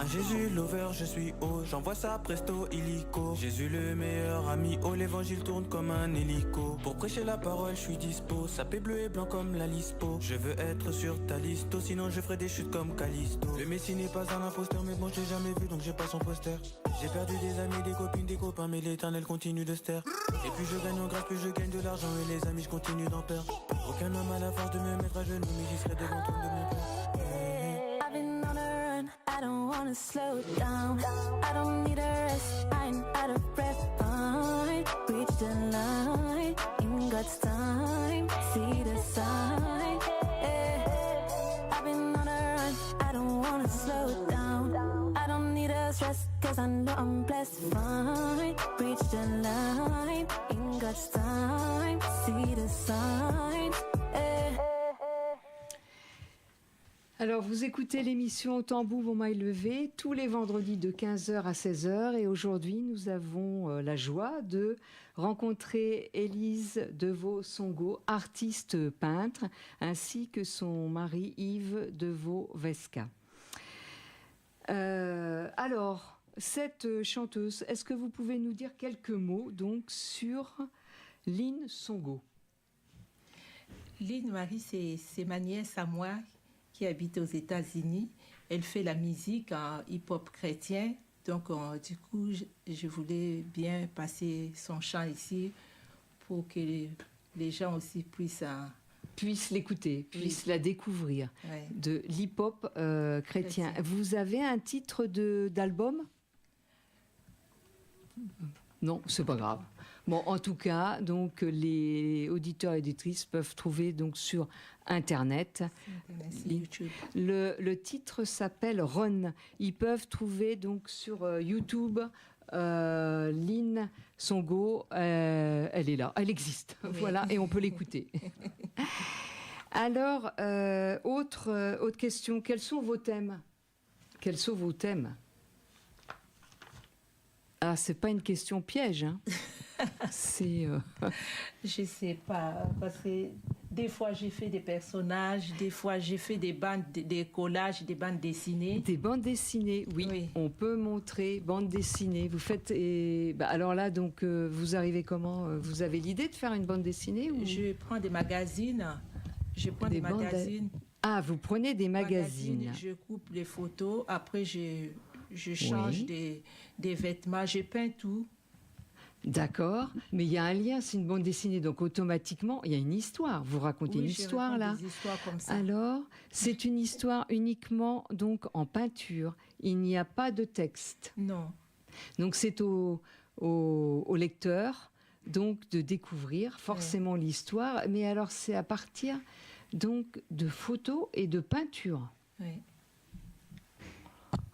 Un Jésus lover, je suis haut, j'envoie ça presto illico. Jésus le meilleur ami, oh l'évangile tourne comme un hélico. Pour prêcher la parole, je suis dispo, sapé bleu et blanc comme la lispo. Je veux être sur ta liste, sinon je ferai des chutes comme Callisto. Le Messie n'est pas un imposteur, mais bon je l'ai jamais vu donc j'ai pas son poster. J'ai perdu des amis, des copines, des copains, mais l'éternel continue de se taire. Et plus je gagne en grâce, plus je gagne de l'argent, et les amis je continue d'en perdre. Aucun homme a la force de me mettre à genoux, mais j'y serai devant ton de mon père. I've been on a run, I don't wanna slow it down. I don't need a rest, I'm out of breath. Fine, reach the line, in God's time, see the sign. Eh. I've been on a run, I don't wanna slow it down. I don't need a stress, cause I know I'm blessed. Fine, reach the line, in God's time, see the sign. Eh. Alors, vous écoutez l'émission Au tambour, vos mailles levées, tous les vendredis de 15h à 16h. Et aujourd'hui, nous avons la joie de rencontrer Élise Devaux-Songo, artiste peintre, ainsi que son mari Yves Devaux-Vesca. Alors, cette chanteuse, est-ce que vous pouvez nous dire quelques mots donc sur Lynn Songo? Lynn Marie, c'est ma nièce à moi qui habite aux États-Unis. Elle fait la musique en hip-hop chrétien. Donc, du coup, je voulais bien passer son chant ici pour que les gens aussi puissent puissent l'écouter, puissent la découvrir, Ouais. de l'hip-hop chrétien. Chrétien. Vous avez un titre d'album? Non, c'est pas grave. Bon, en tout cas, donc les auditeurs et auditrices peuvent trouver donc sur Internet. Internet, c'est YouTube. Le titre s'appelle Run. Ils peuvent trouver donc sur YouTube Lynn Songo. Elle est là, elle existe. Oui. Voilà, et on peut l'écouter. Alors, autre question. Quels sont vos thèmes? Quels sont vos thèmes? Ah, c'est pas une question piège, hein. C'est. Je sais pas, parce que des fois j'ai fait des personnages, des fois j'ai fait des bandes, des collages, des bandes dessinées. Des bandes dessinées, oui. Oui. On peut montrer bandes dessinées. Vous faites. Alors là, donc, vous arrivez comment? Vous avez l'idée de faire une bande dessinée ou... Je prends des magazines. Je prends des bandes- magazines. Ah, vous prenez des magazines. Je coupe les photos. Après, je change Oui. des vêtements. Je peins tout. D'accord, mais il y a un lien, c'est une bande dessinée, donc automatiquement, il y a une histoire. Vous racontez Oui, une je histoire raconte là. des histoires comme ça. Alors, c'est une histoire uniquement donc en peinture. Il n'y a pas de texte. Non. Donc c'est au lecteur donc de découvrir forcément l'histoire. Mais alors c'est à partir donc de photos et de peintures. Oui.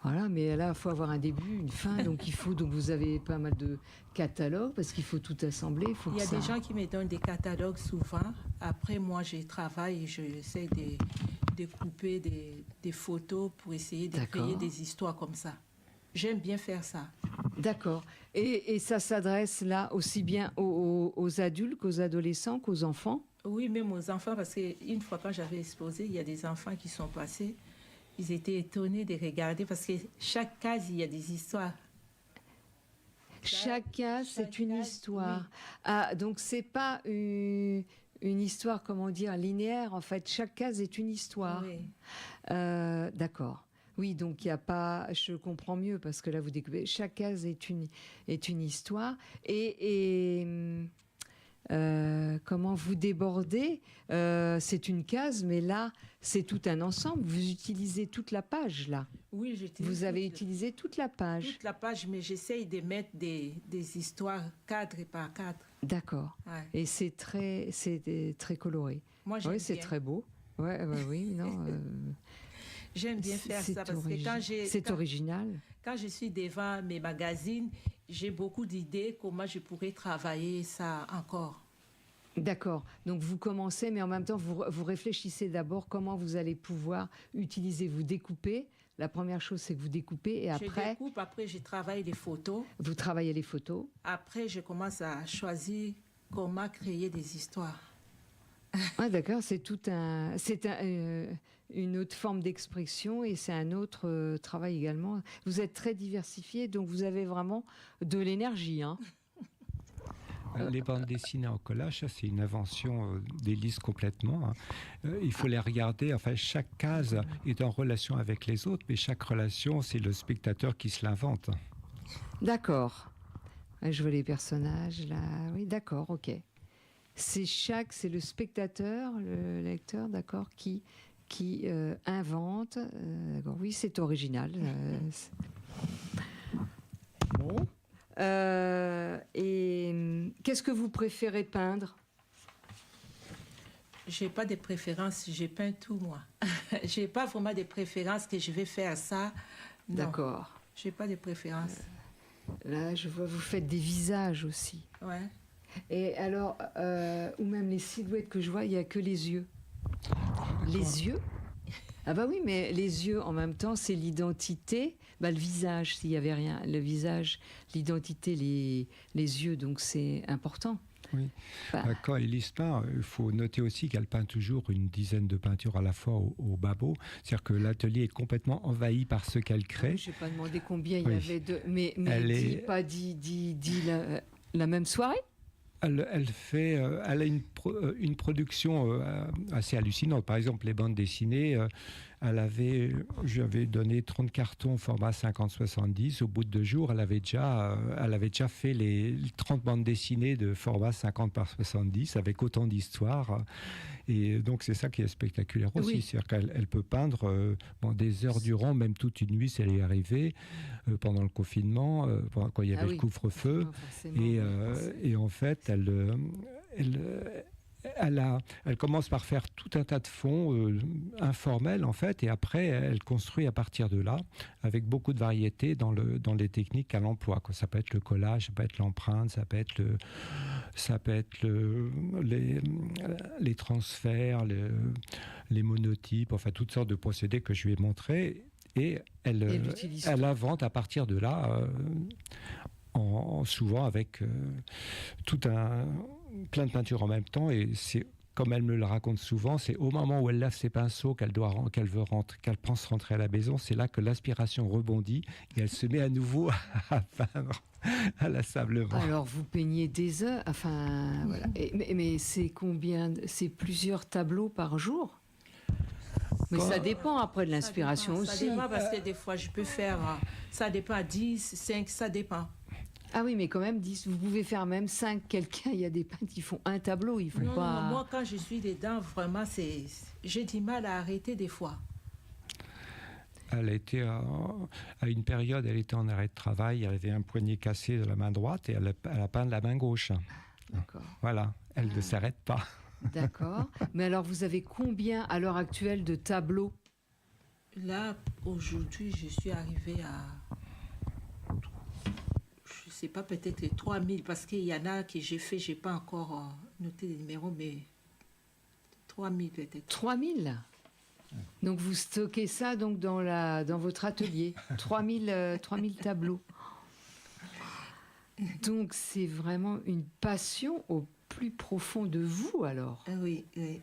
Voilà, mais là, il faut avoir un début, une fin, donc vous avez pas mal de catalogues parce qu'il faut tout assembler. Il y a des gens qui me donnent des catalogues souvent. Après, moi, je travaille et j'essaie de couper des photos pour essayer de D'accord. créer des histoires comme ça. J'aime bien faire ça. D'accord. Et ça s'adresse là aussi bien aux adultes qu'aux adolescents qu'aux enfants? Oui, même aux enfants, parce qu'une fois quand j'avais exposé, il y a des enfants qui sont passés. Ils étaient étonnés de regarder parce que chaque case, il y a des histoires. Chaque case, c'est une case, histoire. oui. Ah, donc c'est pas une histoire, comment dire, linéaire. En fait, chaque case est une histoire. Oui. D'accord. Oui, donc il n'y a pas. Je comprends mieux parce que là vous découpez. Chaque case est une histoire comment vous débordez, c'est une case, mais là, c'est tout un ensemble. Vous utilisez toute la page, là. Oui, j'utilise Vous avez utilisé toute la page. toute la page, mais j'essaye de mettre des histoires cadre par cadre. D'accord. Ouais. Et c'est très coloré. Moi, j'aime Oui, c'est bien. très beau. Oui, non. J'aime bien faire ça parce que c'est original. quand je suis devant mes magazines, j'ai beaucoup d'idées comment je pourrais travailler ça encore. D'accord. Donc vous commencez, mais en même temps, vous réfléchissez d'abord comment vous allez pouvoir utiliser. Vous découpez. La première chose, c'est que vous découpez et Je après, découpe, après je travaille les photos. vous travaillez les photos. Après, je commence à choisir comment créer des histoires. Ah, d'accord, une autre forme d'expression et c'est un autre travail également. Vous êtes très diversifié, donc vous avez vraiment de l'énergie, hein. Les bandes dessinées en collage, ça c'est une invention d'Élise complètement. Il faut les regarder. Enfin, chaque case est en relation avec les autres, mais chaque relation, c'est le spectateur qui se l'invente. D'accord. Je vois les personnages là. Oui, d'accord, ok. C'est le spectateur, le lecteur, d'accord, qui invente. D'accord. Oui, c'est original. Bon. Et qu'est-ce que vous préférez peindre? J'ai pas de préférence, je peins tout moi. J'ai pas vraiment de préférence que je vais faire ça. Non. D'accord. J'ai pas de préférence. Là, je vois, vous faites des visages aussi. Ouais. Et alors, ou même les silhouettes que je vois, il n'y a que les yeux. Les yeux? Ah bah oui, mais les yeux, en même temps, c'est l'identité. Bah, le visage, s'il n'y avait rien. Le visage, l'identité, les yeux, donc c'est important. Oui. Bah. Quand Élise peint, il faut noter aussi qu'elle peint toujours une dizaine de peintures à la fois au babot. C'est-à-dire que l'atelier est complètement envahi par ce qu'elle crée. Je n'ai pas demandé combien il y Oui. avait de... Mais Elle dis la même soirée? Elle a une production assez hallucinante. Par exemple, les bandes dessinées, je lui avais donné 30 cartons format 50-70. Au bout de 2 jours, elle avait déjà fait les 30 bandes dessinées de format 50 par 70 avec autant d'histoires. Et donc, c'est ça qui est spectaculaire aussi. Oui. C'est-à-dire qu'elle peut peindre des heures durant, même toute une nuit, si elle est arrivée, pendant le confinement, quand il y avait le couvre-feu. Et en fait, elle commence par faire tout un tas de fonds informels, en fait, et après, elle construit à partir de là, avec beaucoup de variétés dans les techniques qu'elle emploie. Ça peut être le collage, ça peut être l'empreinte, ça peut être les transferts, les monotypes, enfin, toutes sortes de procédés que je lui ai montrés. Et elle invente à partir de là, souvent avec plein de peintures en même temps. Et c'est, comme elle me le raconte souvent, c'est au moment où elle lave ses pinceaux qu'elle pense rentrer à la maison, c'est là que l'inspiration rebondit et elle se met à nouveau à peindre inlassablement. Alors vous peignez des heures, enfin voilà. Mais c'est combien? C'est plusieurs tableaux par jour? Mais ça dépend après de l'inspiration aussi. Ça dépend parce que des fois je peux faire, ça dépend à 10, 5, ça dépend. Ah oui, mais quand même 10, vous pouvez faire même 5. Quelqu'un, il y a des peintres qui font un tableau, ils font pas... Non, moi quand je suis dedans, vraiment, j'ai du mal à arrêter des fois. Elle a été à une période, elle était en arrêt de travail, elle avait un poignet cassé de la main droite et elle a peint de la main gauche. D'accord. Voilà, elle ne s'arrête pas. D'accord. Mais alors, vous avez combien à l'heure actuelle de tableaux? Là, aujourd'hui, je suis arrivée à... Je ne sais pas, peut-être les 3000, parce qu'il y en a que j'ai fait, je n'ai pas encore noté les numéros, mais 3000 peut-être. 3000? Donc vous stockez ça donc dans votre atelier, 3000 tableaux. Donc c'est vraiment une passion au plus profond de vous alors. Oui, oui.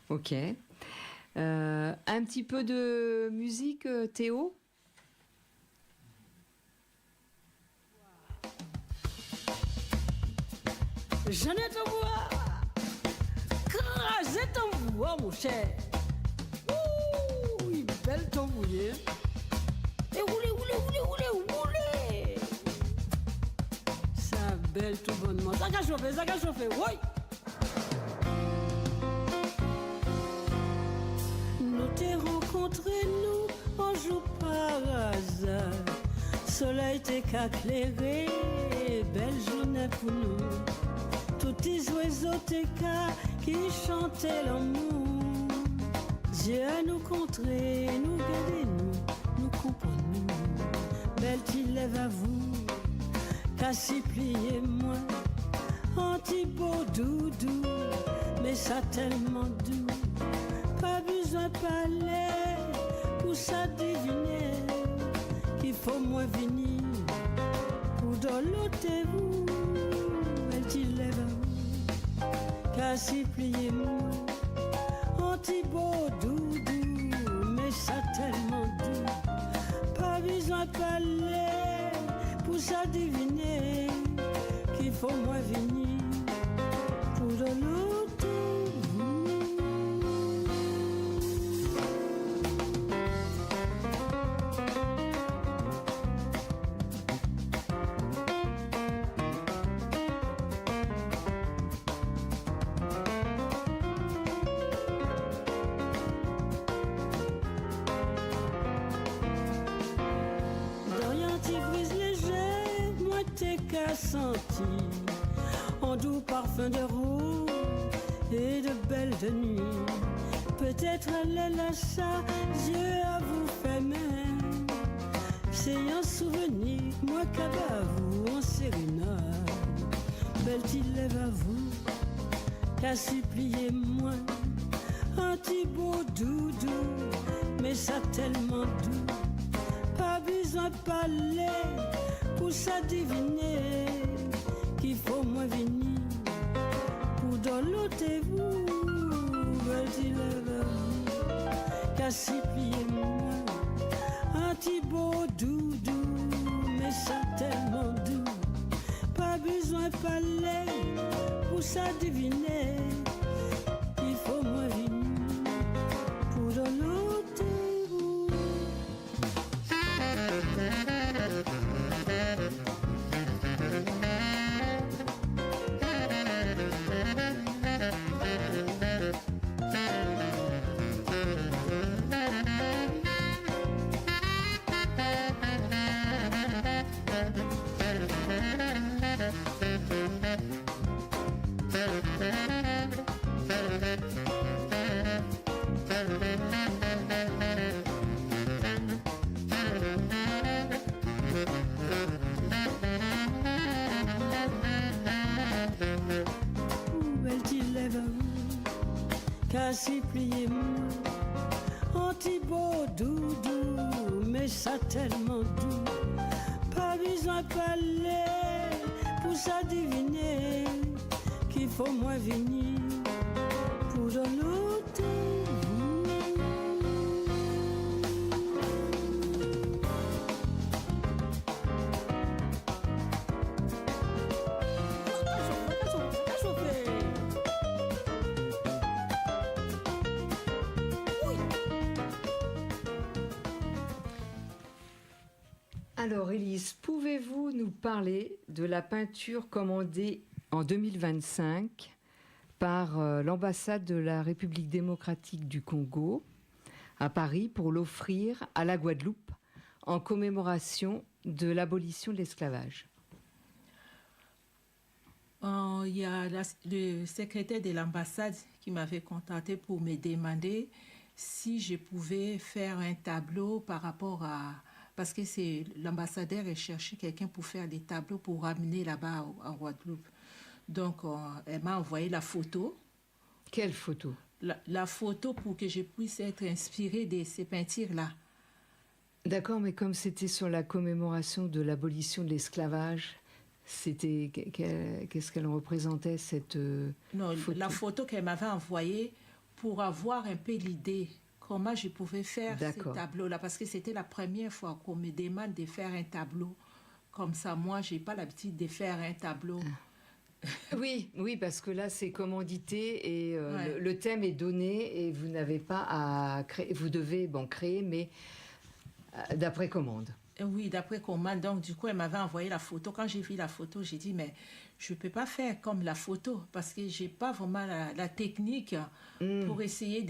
Ok. Un petit peu de musique, Théo? J'en ai ton bois, crasé ton bois, mon cher. Ouh, belle ton bouillie. Et roulez. Ça belle tout bonnement. Ça va chauffer, oui. Nous t'es rencontrés, nous, un jour par hasard. Soleil t'est qu'éclairé, belle journée pour nous. Tous les oiseaux t'es qui chantaient l'amour. Dieu nous contré, nous gardez nous comprenons. Belle t'il lève à vous, qu'à s'y plier moi. Anti-beau doudou, mais ça tellement doux. Pas besoin de parler pour ça deviner qu'il faut moins venir pour doloter vous. Elle t'il lève à vous, qu'à s'y plier moi. Anti-beau doudou, mais ça tellement doux. Pas besoin de parler pour ça deviner qu'il faut moins venir pour doloter vous. Senti en doux parfum de rose et de belles de nuit. Peut-être elle est là ça, Dieu à vous fait même. C'est un souvenir, moi qu'à vous en sérénade. Belle t'il lève à vous, qu'à supplier moi. Un petit beau doudou, mais ça tellement doux. Pas besoin de parler pour ça deviner qu'il faut moins venir pour doloter vous. Vas-y lève vous, qu'à s'y plier moi. Un petit beau doudou, mais ça tellement doux. Pas besoin de parler pour ça deviner qu'il faut moins venir Cassi plié mou, anti-beau doudou, mais ça tellement doux. Pas besoin de parler pour ça deviner qu'il faut moins venir pour de l'autre. Alors, Élise, pouvez-vous nous parler de la peinture commandée en 2025 par l'ambassade de la République démocratique du Congo à Paris pour l'offrir à la Guadeloupe en commémoration de l'abolition de l'esclavage? Il y a le secrétaire de l'ambassade qui m'avait contacté pour me demander si je pouvais faire un tableau par rapport à... Parce que c'est l'ambassadeur a cherché quelqu'un pour faire des tableaux pour ramener là-bas en Guadeloupe. Donc, elle m'a envoyé la photo. Quelle photo? La photo pour que je puisse être inspirée de ces peintures-là. D'accord, mais comme c'était sur la commémoration de l'abolition de l'esclavage, c'était qu'est-ce qu'elle représentait cette non, photo? La photo qu'elle m'avait envoyée pour avoir un peu l'idée comment je pouvais faire ce tableau-là, parce que c'était la première fois qu'on me demande de faire un tableau comme ça. Moi, je n'ai pas l'habitude de faire un tableau. Oui, parce que là, c'est commandité et le thème est donné et vous n'avez pas à créer. Vous devez créer, mais d'après commande. Oui, d'après commande. Donc, du coup, elle m'avait envoyé la photo. Quand j'ai vu la photo, j'ai dit, mais je ne peux pas faire comme la photo parce que je n'ai pas vraiment la technique pour essayer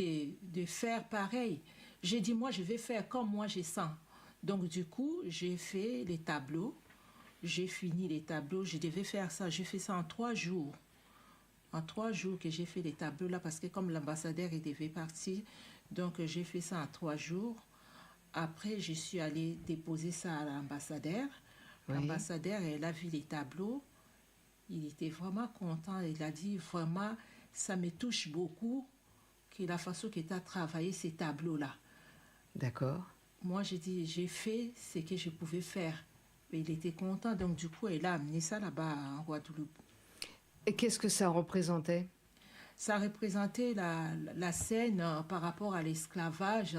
de faire pareil. J'ai dit, moi, je vais faire comme moi je sens. Donc, du coup, j'ai fait les tableaux. J'ai fini les tableaux. Je devais faire ça. J'ai fait ça en 3 jours. En 3 jours que j'ai fait les tableaux là parce que comme l'ambassadeur devait partir, donc j'ai fait ça en 3 jours. Après, je suis allée déposer ça à l'ambassadeur. Oui. L'ambassadeur, elle a vu les tableaux. Il était vraiment content. Il a dit, vraiment, ça me touche beaucoup que la façon que tu as travaillé ces tableaux-là. D'accord. Moi, j'ai dit, j'ai fait ce que je pouvais faire. Mais il était content. Donc, du coup, elle a amené ça là-bas en Guadeloupe. Et qu'est-ce que ça représentait? Ça représentait la scène par rapport à l'esclavage,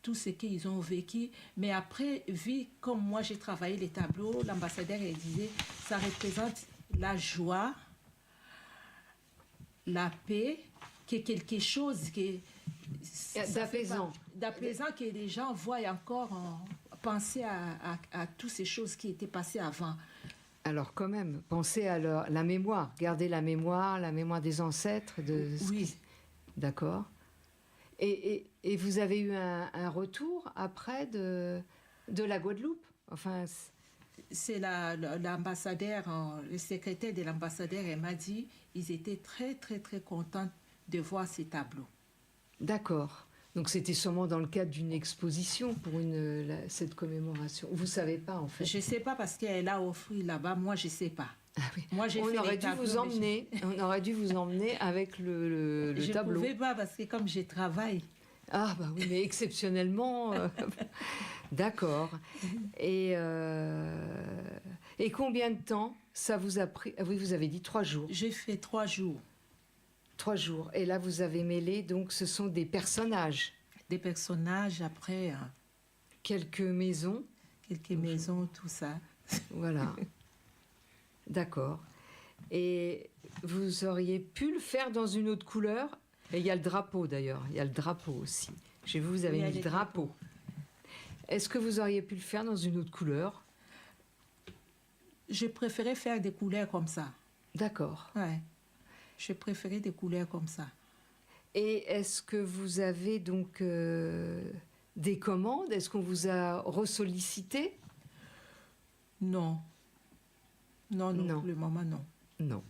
tout ce qu'ils ont vécu. Mais après, vu comme moi j'ai travaillé les tableaux, l'ambassadeur elle disait, ça représente la joie, la paix, que quelque chose qui d'apaisant. D'apaisant que les gens voient encore penser à toutes ces choses qui étaient passées avant. Alors quand même, pensez à la mémoire, gardez la mémoire des ancêtres. Oui. D'accord. Et vous avez eu un retour après de la Guadeloupe? Enfin, c'est l'ambassadeur, le secrétaire de l'ambassadeur, elle m'a dit ils étaient très, très, très contents de voir ces tableaux. D'accord. Donc c'était sûrement dans le cadre d'une exposition pour cette commémoration. Vous ne savez pas en fait? Je ne sais pas parce qu'elle a offert là-bas, moi je ne sais pas. Ah oui. Moi, on aurait dû vous emmener avec le tableau. Je ne pouvais pas parce que comme je travaille. Ah bah oui, mais exceptionnellement. D'accord. Et combien de temps ça vous a pris? Oui, vous avez dit 3 jours. J'ai fait 3 jours. 3 jours. Et là, vous avez mêlé, donc ce sont des personnages. Des personnages après. Quelques maisons. Quelques maisons, tout ça. Voilà. D'accord. Et vous auriez pu le faire dans une autre couleur? Et il y a le drapeau d'ailleurs, il y a le drapeau aussi. J'ai vu, vous avez mis le drapeau. Est-ce que vous auriez pu le faire dans une autre couleur? Je préférais faire des couleurs comme ça. D'accord. Ouais. Je préférais des couleurs comme ça. Et est-ce que vous avez donc des commandes? Est-ce qu'on vous a ressollicité? Non. Non. Pour le moment, non. Non.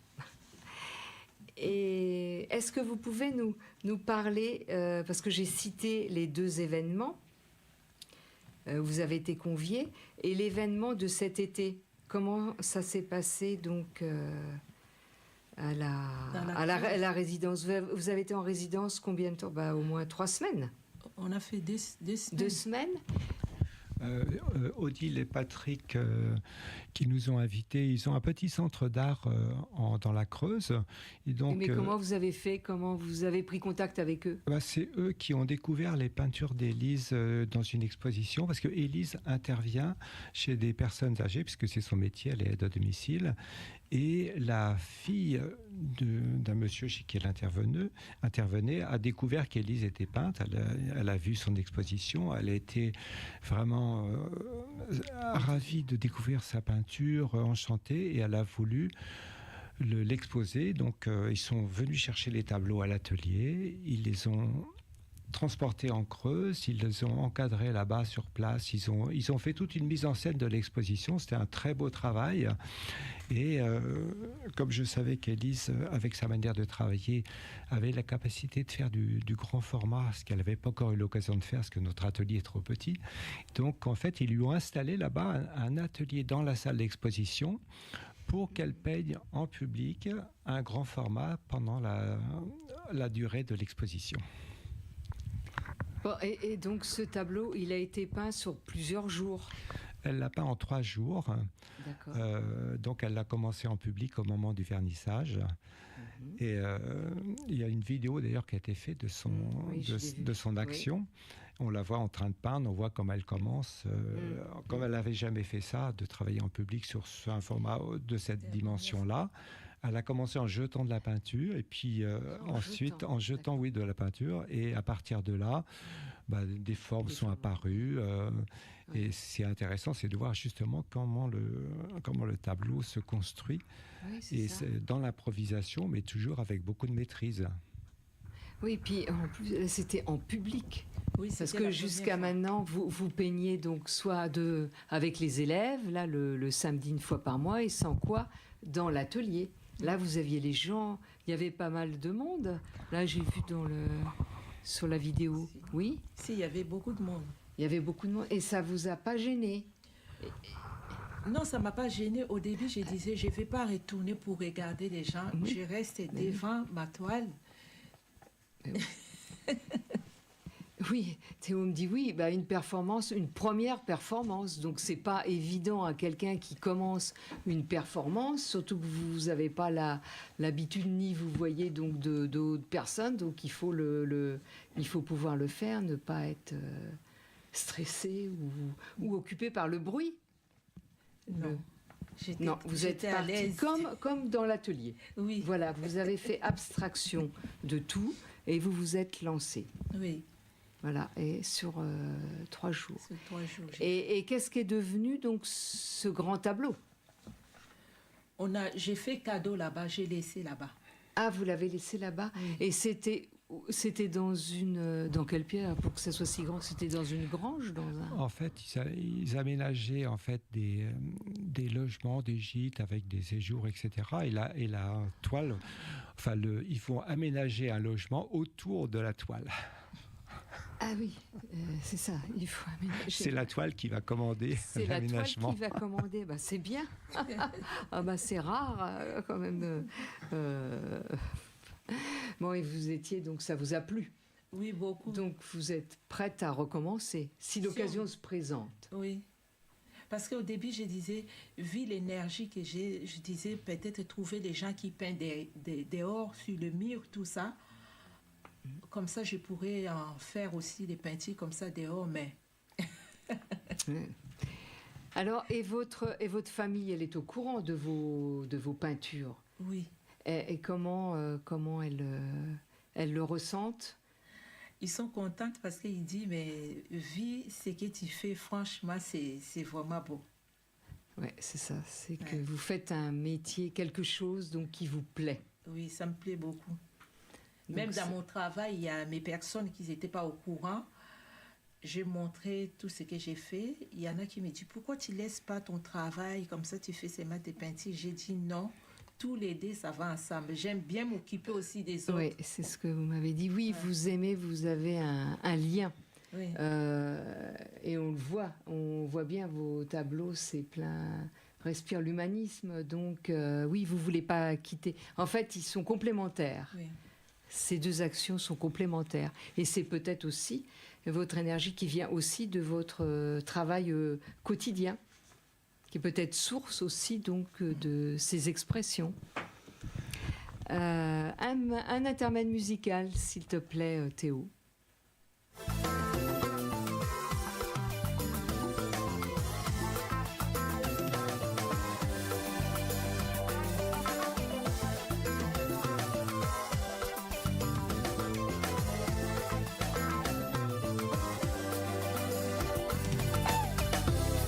Et est-ce que vous pouvez nous parler, parce que j'ai cité les 2 événements, vous avez été conviés, et l'événement de cet été, comment ça s'est passé donc à Dans la la résidence. Vous avez été en résidence combien de temps? Au moins 3 semaines. On a fait 2 semaines. 2 semaines. Odile et Patrick qui nous ont invités, ils ont un petit centre d'art dans la Creuse. Et donc, mais comment vous avez fait? Comment vous avez pris contact avec eux? C'est eux qui ont découvert les peintures d'Élise dans une exposition, parce que Élise intervient chez des personnes âgées, puisque c'est son métier, elle est aide à domicile. Et la fille d'un monsieur chez qui elle intervenait a découvert qu'Élise était peinte. Elle a vu son exposition. Elle a été vraiment ravie de découvrir sa peinture, enchantée, et elle a voulu l'exposer. Donc, ils sont venus chercher les tableaux à l'atelier. Ils les ont transportés en Creuse, ils les ont encadrés là-bas sur place, ils ont fait toute une mise en scène de l'exposition. C'était un très beau travail. Et comme je savais qu'Élise, avec sa manière de travailler, avait la capacité de faire du grand format, ce qu'elle n'avait pas encore eu l'occasion de faire, parce que notre atelier est trop petit. Donc, en fait, ils lui ont installé là-bas un atelier dans la salle d'exposition pour qu'elle peigne en public un grand format pendant la durée de l'exposition. Et donc, ce tableau, il a été peint sur plusieurs jours. Elle l'a peint en 3 jours. Donc, elle l'a commencé en public au moment du vernissage. Et il y a une vidéo d'ailleurs qui a été faite de son action. Oui. On la voit en train de peindre, on voit comment elle commence. Comme elle n'avait jamais fait ça, de travailler en public sur un format de cette dimension-là. Elle a commencé en jetant de la peinture et puis ensuite en jetant de la peinture. Et à partir de là, des formes sont apparues. Et c'est intéressant, c'est de voir justement comment le tableau se construit. Oui, c'est dans l'improvisation, mais toujours avec beaucoup de maîtrise. Oui, puis en plus, c'était en public. Oui, parce que jusqu'à maintenant, vous peignez donc soit avec les élèves, là, le samedi 1 fois par mois, et sans quoi, dans l'atelier. Là, vous aviez les gens, il y avait pas mal de monde. Là, j'ai vu sur la vidéo. Oui ? Si, il y avait beaucoup de monde. Il y avait beaucoup de monde. Et ça vous a pas gêné ? Non, ça m'a pas gêné. Au début, je disais, je vais pas retourner pour regarder les gens. Oui. Je reste devant ma toile. Oui, Théo me dit oui, une performance, une première performance. Donc, c'est pas évident à quelqu'un qui commence une performance, surtout que vous n'avez pas l'habitude ni vous voyez donc d'autres personnes. Donc, il faut pouvoir le faire, ne pas être stressé ou occupé par le bruit. Non. Non, vous êtes parti comme dans l'atelier. Oui. Voilà, vous avez fait abstraction de tout et vous vous êtes lancé. Oui. Voilà, et sur 3 jours. Sur 3 jours. Et qu'est-ce qui est devenu donc ce grand tableau ? J'ai fait cadeau là-bas, j'ai laissé là-bas. Ah, vous l'avez laissé là-bas ? Oui. Et c'était dans quelle pierre pour que ça soit si grand ? C'était dans une grange, En fait, ils aménageaient en fait des logements, des gîtes avec des séjours, etc. Et la toile, ils vont aménager un logement autour de la toile. Ah oui, c'est ça, il faut aménager. C'est la toile qui va commander l'aménagement. C'est la toile qui va commander, c'est bien. C'est rare quand même. Bon, et vous étiez, donc ça vous a plu ? Oui, beaucoup. Donc vous êtes prête à recommencer, si l'occasion se présente. Oui. Parce qu'au début, je disais, vu l'énergie que j'ai, je disais peut-être trouver les gens qui peignent dehors, sur le mur, tout ça. Comme ça, je pourrais en faire aussi des peintures comme ça dehors, mais... Alors, et votre famille, elle est au courant de vos peintures ? Oui. Et comment elles le ressentent ? Ils sont contents parce qu'ils disent, mais vu ce que tu fais, franchement, c'est vraiment beau. Oui, c'est ça. C'est que vous faites un métier, quelque chose donc, qui vous plaît. Oui, ça me plaît beaucoup. Même dans mon travail, il y a mes personnes qui n'étaient pas au courant. J'ai montré tout ce que j'ai fait. Il y en a qui me disent, pourquoi tu ne laisses pas ton travail comme ça, tu fais seulement des peintures. J'ai dit non. Tous les deux, ça va ensemble. J'aime bien m'occuper aussi des autres. Oui, c'est ce que vous m'avez dit. Oui, vous aimez, vous avez un lien. Oui. Et on le voit. On voit bien vos tableaux, c'est plein respire l'humanisme. Donc, oui, vous voulez pas quitter. En fait, ils sont complémentaires. Oui. Ces deux actions sont complémentaires. Et c'est peut-être aussi votre énergie qui vient aussi de votre travail quotidien, qui est peut-être source aussi donc de ces expressions. Un intermède musical, s'il te plaît, Théo.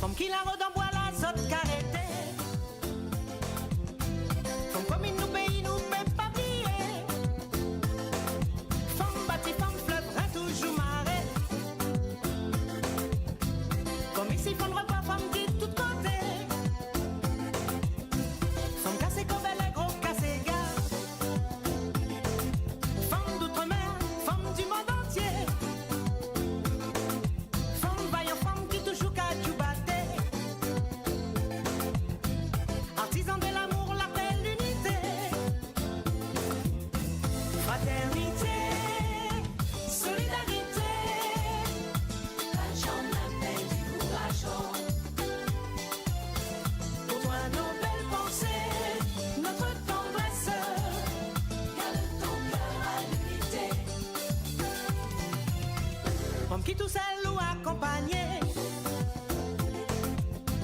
Comme qui la route en bois la saute carrété. Comme commune nous pays nous peut pas plier. Femme bâtie, femme fleuve, rien toujours marée. Comme ici, femme repas, femme dit tout côté. Femme cassée comme elle est gros, cassée gare. Femme d'outre-mer, femme du monde entier. Femme vaillant, femme qui toujours qu'à du batté. Artisan de l'amour, la paix, l'unité. Fraternité, solidarité. La jambe, la paix, du courage. Pour toi, nos belles pensées, notre tendresse. Garde ton cœur à l'unité. Femme qui tout seul ou accompagné.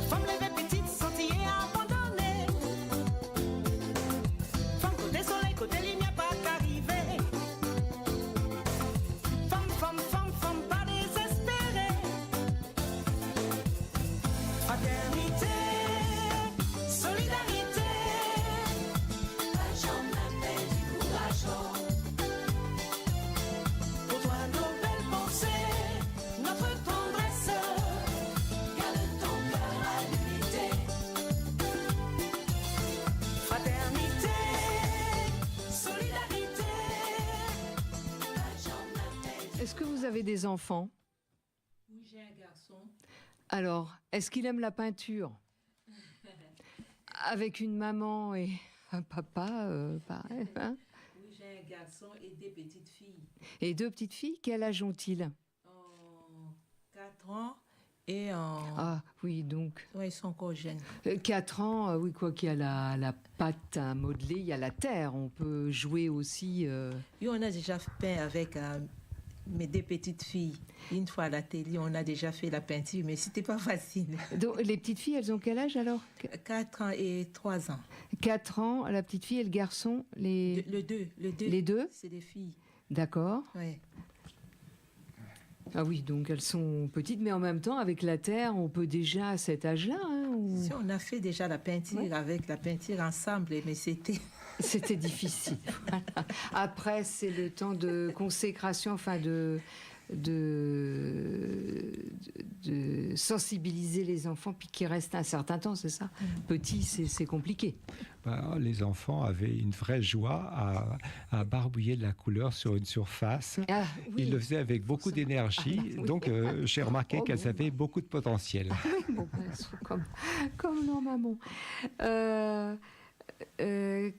Femme levée petite, sentillée, abandonnée. Femme côté soleil, côté lumière, pas qu'arriver. Femme, pas désespérée. Fraternité, solidarité. La jambe, la paix, du courage. Pour toi, nos belles pensées, notre tendresse. Garde ton cœur à l'unité. Fraternité, solidarité. La jambe, la paix. Est-ce que vous avez des enfants? Oui, j'ai un garçon. Alors, est-ce qu'il aime la peinture? Avec une maman et un papa, pareil. Hein? Oui, j'ai un garçon et des petites filles. Et deux petites filles, quel âge ont-ils? 4 ans et Ah oui, donc ouais, ils sont encore jeunes. 4 ans, oui, quoi qu'il y a la pâte à modeler, il y a la terre. On peut jouer aussi. Et on a déjà peint avec mes deux petites filles. Une fois à la télé, on a déjà fait la peinture, mais c'était pas facile. Donc, les petites filles, elles ont quel âge alors? 4 ans et 3 ans. 4 ans, la petite fille et le garçon, Le deux. Les deux? C'est des filles. D'accord. Ouais. Ah oui, donc elles sont petites, mais en même temps, avec la terre, on peut déjà à cet âge-là. Si on a fait déjà la peinture avec la peinture ensemble, mais c'était... C'était difficile. Voilà. Après, c'est le temps de consécration, enfin de sensibiliser les enfants, puis qu'ils restent un certain temps, c'est ça? Petit, c'est compliqué. Les enfants avaient une vraie joie à barbouiller de la couleur sur une surface. Ah, oui. Ils le faisaient avec beaucoup d'énergie, oui. donc j'ai remarqué qu'elles avaient beaucoup de potentiel. Oui, bon, elles sont comme leur maman.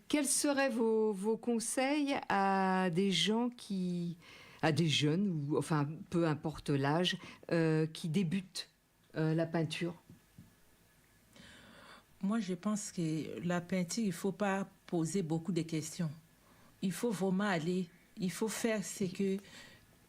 Quels seraient vos conseils à des gens à des jeunes, ou enfin peu importe l'âge, qui débutent la peinture? Moi, je pense que la peinture, il ne faut pas poser beaucoup de questions. Il faut vraiment aller, il faut faire ce que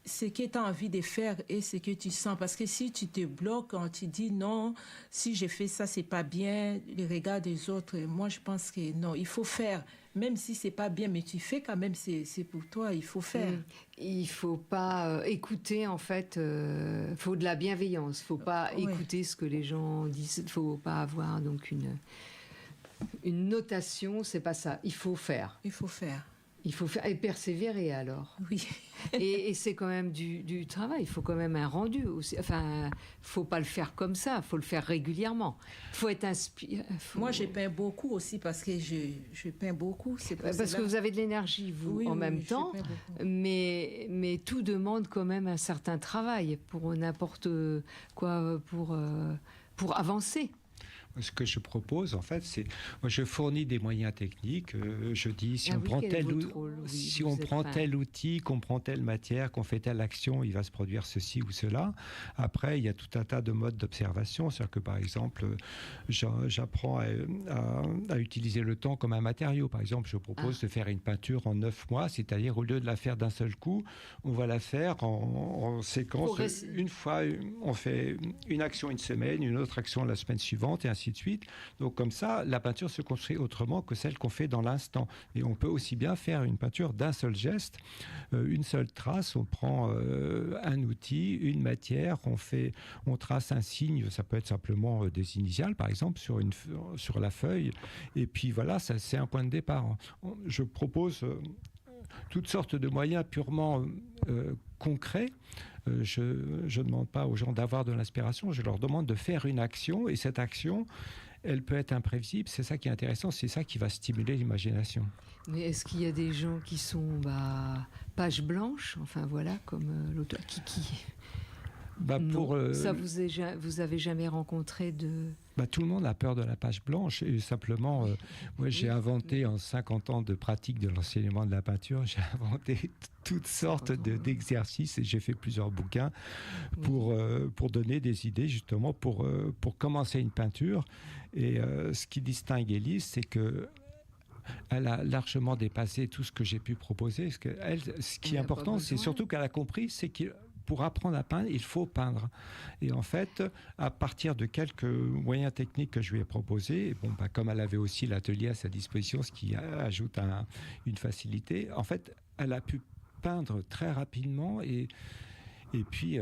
tu as envie de faire et ce que tu sens. Parce que si tu te bloques, quand tu dis non, si je fais ça, c'est pas bien, le regard des autres, moi, je pense que non, il faut faire. Même si c'est pas bien, mais tu fais quand même, c'est pour toi, il faut faire. Il faut pas écouter, en fait, faut de la bienveillance. Faut pas écouter ce que les gens disent. Faut pas avoir donc une notation, c'est pas ça. Il faut faire. Il faut faire. Il faut faire et persévérer alors. Oui. et c'est quand même du travail. Il faut quand même un rendu aussi. Enfin, faut pas le faire comme ça. Faut le faire régulièrement. Faut être inspiré. Moi, je peins beaucoup aussi parce que je peins beaucoup. C'est parce que vous avez de l'énergie vous en même temps. Mais tout demande quand même un certain travail pour n'importe quoi pour avancer. Ce que je propose, en fait, c'est moi je fournis des moyens techniques. Je dis si Ah on oui, prend quel est votre rôle? Oui, si vous on êtes prend un- tel outil, qu'on prend telle matière, qu'on fait telle action, il va se produire ceci ou cela. Après, il y a tout un tas de modes d'observation. C'est-à-dire que par exemple, j'apprends à utiliser le temps comme un matériau. Par exemple, je propose de faire une peinture en 9 mois, c'est-à-dire au lieu de la faire d'un seul coup, on va la faire en séquence. Une fois, on fait une action une semaine, une autre action la semaine suivante, et ainsi de suite. Donc comme ça, la peinture se construit autrement que celle qu'on fait dans l'instant. Et on peut aussi bien faire une peinture d'un seul geste, une seule trace. On prend un outil, une matière, on trace un signe. Ça peut être simplement des initiales, par exemple, sur la feuille. Et puis voilà, ça, c'est un point de départ. Je propose toutes sortes de moyens purement concrets. Je ne demande pas aux gens d'avoir de l'inspiration, je leur demande de faire une action, et cette action, elle peut être imprévisible. C'est ça qui est intéressant, c'est ça qui va stimuler l'imagination. Mais est-ce qu'il y a des gens qui sont page blanche, enfin voilà, comme l'auteur qui... Ça, vous avez jamais rencontré de... Tout le monde a peur de la page blanche, et simplement, moi j'ai inventé en 50 ans de pratique de l'enseignement de la peinture, j'ai inventé toutes sortes d'exercices, et j'ai fait plusieurs bouquins pour donner des idées justement pour commencer une peinture. Et ce qui distingue Élise, c'est que elle a largement dépassé tout ce que j'ai pu proposer. Ce qui est important, c'est surtout qu'elle a compris, c'est que pour apprendre à peindre, il faut peindre. Et en fait, à partir de quelques moyens techniques que je lui ai proposés, comme elle avait aussi l'atelier à sa disposition, ce qui ajoute une facilité, en fait, elle a pu peindre très rapidement et puis,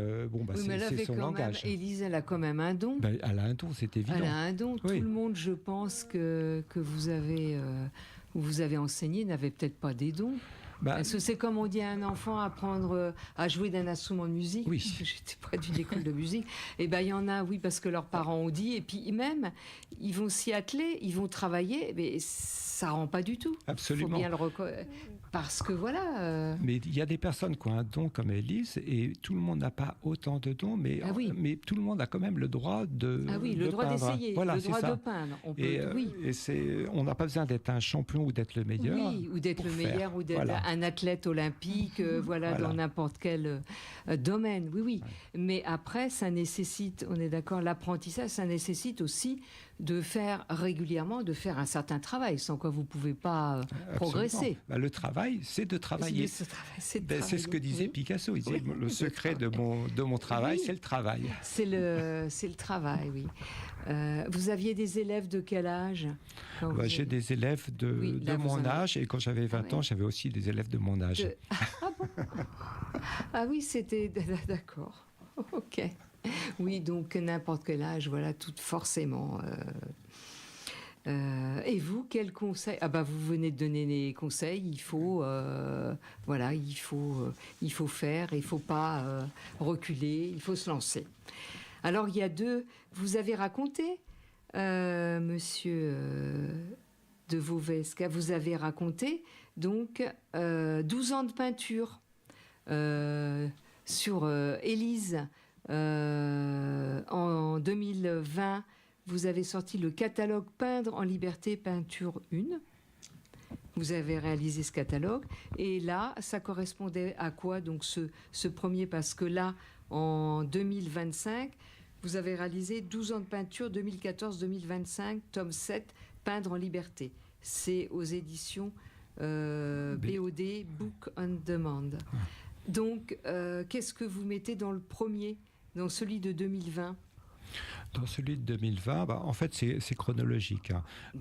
c'est son langage. Élise, elle a quand même un don. Elle a un don, c'est évident. Elle a un don. Tout le monde, je pense, que vous avez enseigné n'avait peut-être pas des dons. Parce que c'est comme on dit à un enfant apprendre à jouer d'un instrument de musique. Oui. Parce que j'étais près d'une école de musique. Et il y en a, oui, parce que leurs parents ont dit. Et puis même, ils vont s'y atteler, ils vont travailler. Mais ça rend pas du tout. Absolument. Faut bien le reconnaître. Parce que voilà. Mais il y a des personnes qui ont un don comme Élise, et tout le monde n'a pas autant de dons, mais tout le monde a quand même le droit de le droit peindre. d'essayer, voilà, le droit ça. de peindre. On peut, et on n'a pas besoin d'être un champion ou d'être le meilleur. Oui, ou d'être le meilleur, ou d'être un athlète olympique, dans n'importe quel domaine. Oui, oui. Mais après, ça nécessite, on est d'accord, l'apprentissage, ça nécessite aussi de faire régulièrement, de faire un certain travail, sans quoi vous ne pouvez pas progresser. Le travail, c'est de travailler. C'est ce que disait Picasso. Il disait, le secret de mon travail, c'est le travail. C'est le travail, oui. Vous aviez des élèves de quel âge? J'ai des élèves de mon âge, et quand j'avais 20 ans, j'avais aussi des élèves de mon âge. Ah bon? Ah oui, c'était... D'accord. Ok. Oui, donc n'importe quel âge, voilà, tout forcément. Et vous, quels conseils? Vous venez de donner des conseils. Il faut, il faut faire. Il faut pas reculer. Il faut se lancer. Alors il y a vous avez raconté, Monsieur de Vauvesque, vous avez raconté donc 12 ans de peinture sur Élise. En 2020, vous avez sorti le catalogue Peindre en liberté, peinture 1. Vous avez réalisé ce catalogue. Et là, ça correspondait à quoi, donc, ce premier? Parce que là, en 2025, vous avez réalisé 12 ans de peinture, 2014-2025, tome 7, Peindre en liberté. C'est aux éditions BOD, Book on Demand. Donc, qu'est-ce que vous mettez dans le premier, dans celui de 2020? Dans celui de 2020, en fait, c'est chronologique.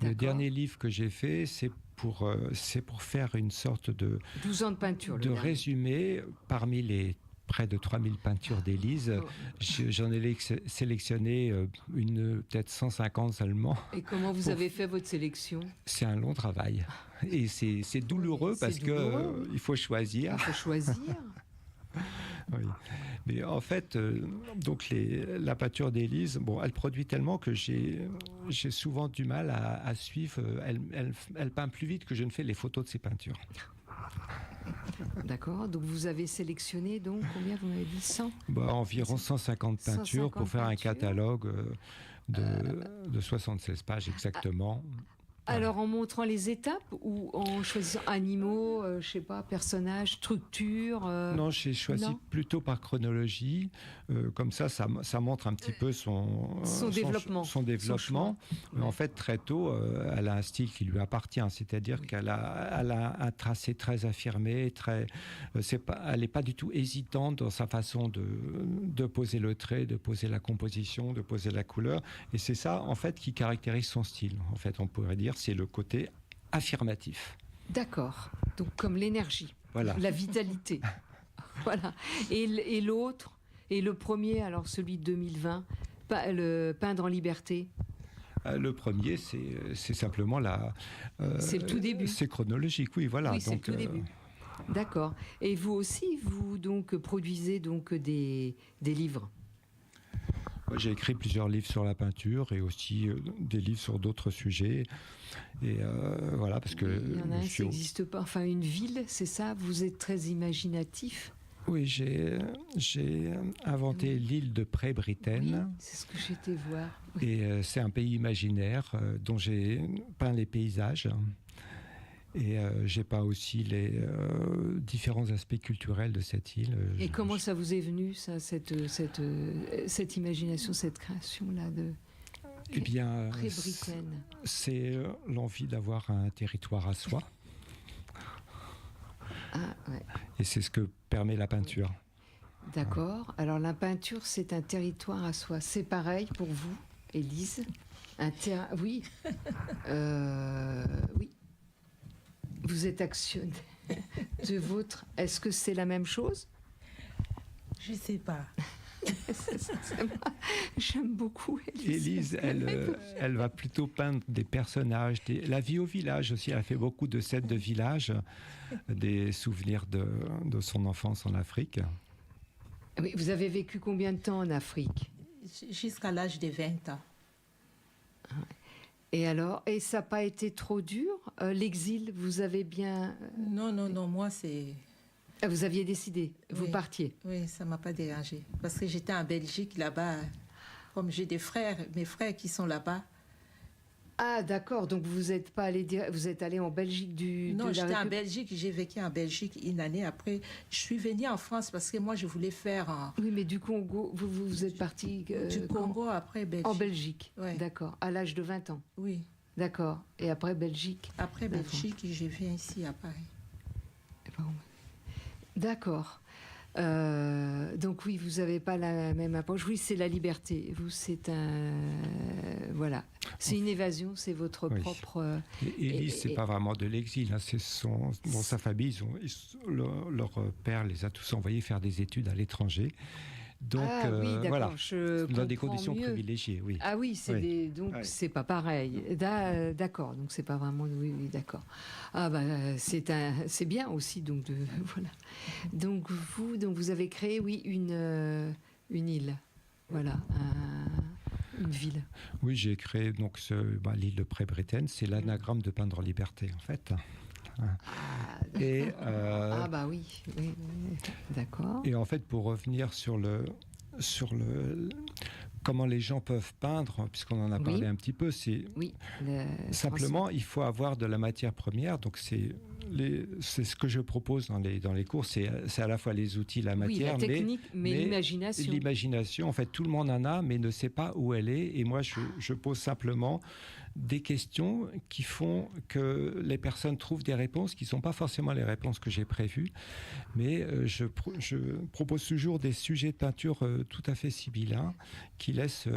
Le dernier livre que j'ai fait, c'est pour faire une sorte de 12 ans de peinture, de résumé parmi les près de 3000 peintures d'Élise. J'en ai sélectionné peut-être 150 seulement. Et comment vous avez fait votre sélection? C'est un long travail. Et c'est douloureux parce qu'il faut choisir. Il faut choisir. Oui. Mais en fait, donc la peinture d'Élise, elle produit tellement que j'ai souvent du mal à suivre. Elle peint plus vite que je ne fais les photos de ses peintures. D'accord. Donc vous avez sélectionné, donc, combien vous m'avez dit, 100 Environ 150 peintures pour faire un catalogue de 76 pages exactement. Alors en montrant les étapes ou en choisissant animaux, je sais pas, personnages, structure Non, j'ai choisi plutôt par chronologie. Comme ça montre un petit peu son développement. Son développement. Mais en fait, très tôt, elle a un style qui lui appartient. C'est-à-dire qu'elle a un tracé très affirmé, elle n'est pas du tout hésitante dans sa façon de poser le trait, de poser la composition, de poser la couleur. Et c'est ça, en fait, qui caractérise son style. En fait, on pourrait dire c'est le côté affirmatif. D'accord. Donc comme l'énergie, voilà. La vitalité. Voilà. Et l'autre, et le premier, alors celui de 2020, le Peindre en liberté. Le premier, c'est simplement c'est le tout début. C'est chronologique, oui, voilà. Oui, c'est le tout début. D'accord. Et vous aussi, vous donc produisez donc des livres. J'ai écrit plusieurs livres sur la peinture et aussi des livres sur d'autres sujets. Et voilà, parce que... Il y en a un qui n'existe pas. Enfin, une ville, c'est ça? Vous êtes très imaginatif? Oui, j'ai inventé l'île de Pré-Bretagne. Oui, c'est ce que j'étais voir. Oui. Et c'est un pays imaginaire dont j'ai peint les paysages. Et j'ai peint aussi les différents aspects culturels de cette île. Et comment ça vous est venu, ça, cette imagination, cette création-là de Pré-Bretagne? C'est l'envie d'avoir un territoire à soi. Ah, ouais. Et c'est ce que permet la peinture. D'accord. Alors la peinture, c'est un territoire à soi. C'est pareil pour vous, Élise? Oui. Oui. Vous êtes actionnaire de votre... Est-ce que c'est la même chose? Je ne sais pas. J'aime beaucoup Élise. Elle va plutôt peindre des personnages, la vie au village aussi. Elle a fait beaucoup de scènes de village, des souvenirs de son enfance en Afrique. Oui, vous avez vécu combien de temps en Afrique? Jusqu'à l'âge de 20 ans. Et alors, et ça n'a pas été trop dur, l'exil, vous avez bien... Non, moi c'est... Vous aviez décidé, vous partiez? Oui, ça ne m'a pas dérangé. Parce que j'étais en Belgique, là-bas, comme j'ai des frères, mes frères qui sont là-bas. Ah, d'accord, donc vous êtes pas allé vous êtes allé en Belgique Non, j'étais en Belgique, j'ai vécu en Belgique une année après. Je suis venue en France parce que moi, je voulais faire... Oui, mais du Congo, vous êtes parti... du Congo, après Belgique. En Belgique, ouais. D'accord, à l'âge de 20 ans. Oui. D'accord, et après Belgique? Après Belgique, je viens ici à Paris. D'accord. Donc oui, vous n'avez pas la même approche. Oui, c'est la liberté. Vous, c'est voilà. C'est une évasion, c'est votre propre... Élise, c'est pas vraiment de l'exil. Hein, c'est dans sa famille, leur père les a tous envoyés faire des études à l'étranger. Donc, voilà, dans des conditions privilégiées. Oui. Ah oui, donc c'est pas pareil. D'accord, donc c'est pas vraiment... Oui, d'accord. Ah bah, c'est bien aussi, donc voilà. Donc vous avez créé, oui, une île. Voilà, une ville. Oui, j'ai créé donc l'île de Pré-Bretagne. C'est l'anagramme de Peindre en liberté, en fait. Bah oui, d'accord. Et en fait, pour revenir sur le comment les gens peuvent peindre, puisqu'on en a parlé un petit peu, c'est simplement il faut avoir de la matière première. Donc c'est ce que je propose dans les cours, c'est à la fois les outils, la matière, la technique, mais l'imagination. L'imagination, en fait, tout le monde en a, mais ne sait pas où elle est. Et moi, je pose simplement des questions qui font que les personnes trouvent des réponses qui ne sont pas forcément les réponses que j'ai prévues, mais je propose toujours des sujets de peinture tout à fait sibyllins qui laissent...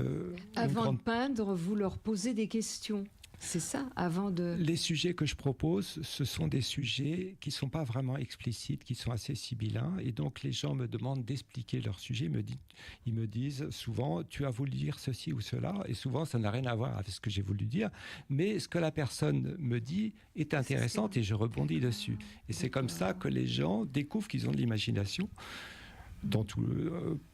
Avant de peindre, vous leur posez des questions. C'est ça, avant de... Les sujets que je propose, ce sont des sujets qui ne sont pas vraiment explicites, qui sont assez sibyllins. Et donc, les gens me demandent d'expliquer leur sujet. Ils me disent souvent, tu as voulu dire ceci ou cela. Et souvent, ça n'a rien à voir avec ce que j'ai voulu dire. Mais ce que la personne me dit est intéressant et je rebondis dessus. Et c'est comme ça que les gens découvrent qu'ils ont de l'imagination.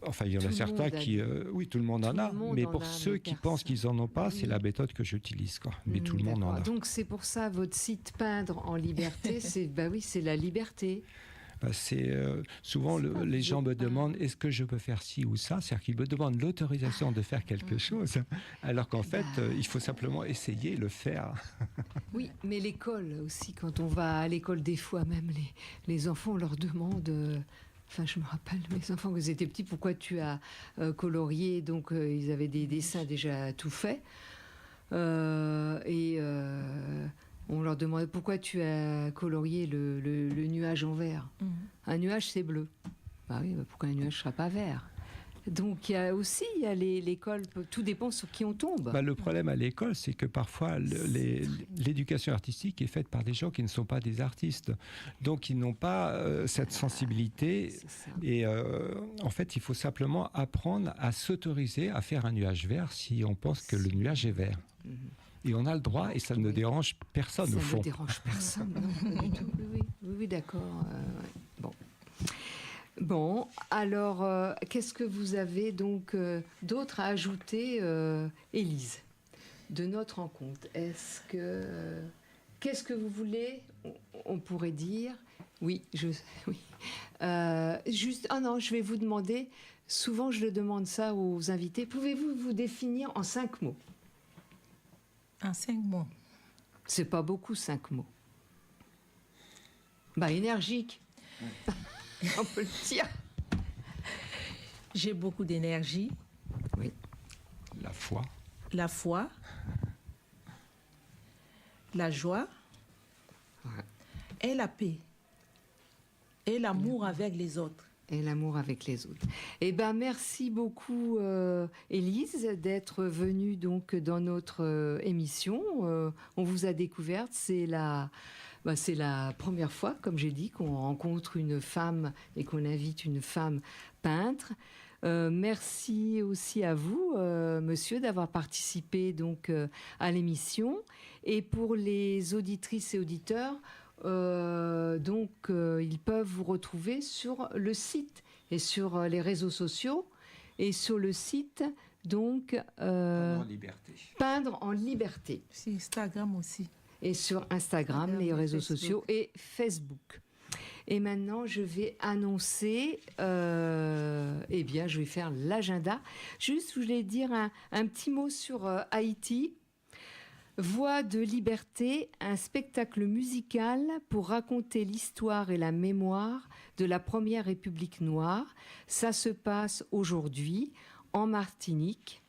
Enfin, il y en a certains qui... oui, tout le monde en a. Mais pour ceux qui pensent qu'ils n'en ont pas, c'est la méthode que j'utilise. Mais tout le monde en a. Donc, c'est pour ça, votre site Peindre en liberté, c'est la liberté. Souvent, les gens me demandent est-ce que je peux faire ci ou ça. C'est-à-dire qu'ils me demandent l'autorisation de faire quelque chose, alors qu'en fait, il faut simplement essayer, le faire. Oui, mais l'école aussi, quand on va à l'école, des fois même, les enfants, on leur demande... Enfin, je me rappelle, mes enfants, quand ils étaient petits, pourquoi tu as colorié? Donc, ils avaient des dessins déjà tout faits. On leur demandait pourquoi tu as colorié le nuage en vert. Un nuage, c'est bleu. Bah oui, pourquoi un nuage ne sera pas vert? Donc il y a l'école, tout dépend sur qui on tombe. Le problème à l'école, c'est que parfois l'éducation artistique est faite par des gens qui ne sont pas des artistes. Donc ils n'ont pas cette sensibilité. Et en fait, il faut simplement apprendre à s'autoriser à faire un nuage vert si on pense que le nuage est vert. Et on a le droit, et ça ne dérange personne au fond. Ça ne dérange personne, non, pas du tout. Oui, d'accord. Ouais. Bon, alors, qu'est-ce que vous avez donc d'autre à ajouter, Élise, de notre rencontre? Qu'est-ce que vous voulez? On pourrait dire... Oui. Juste, non, je vais vous demander, souvent je le demande ça aux invités, pouvez-vous vous définir en 5 mots? En 5 mots. C'est pas beaucoup, 5 mots. Énergique. On peut le dire. J'ai beaucoup d'énergie. Oui. La foi. La foi. La joie. Ouais. Et la paix. Et l'amour avec les autres. Et l'amour avec les autres. Merci beaucoup, Élise, d'être venue donc dans notre émission. On vous a découverte. C'est la première fois, comme j'ai dit, qu'on rencontre une femme et qu'on invite une femme peintre. Merci aussi à vous, monsieur, d'avoir participé donc à l'émission. Et pour les auditrices et auditeurs, ils peuvent vous retrouver sur le site et sur les réseaux sociaux. Et sur le site, donc... Peindre en liberté. C'est Instagram aussi. Et sur Instagram, les réseaux sociaux et Facebook. Et maintenant, je vais annoncer, je vais faire l'agenda. Juste, je voulais dire un petit mot sur Haïti. Voix de liberté, un spectacle musical pour raconter l'histoire et la mémoire de la première République noire. Ça se passe aujourd'hui en Martinique.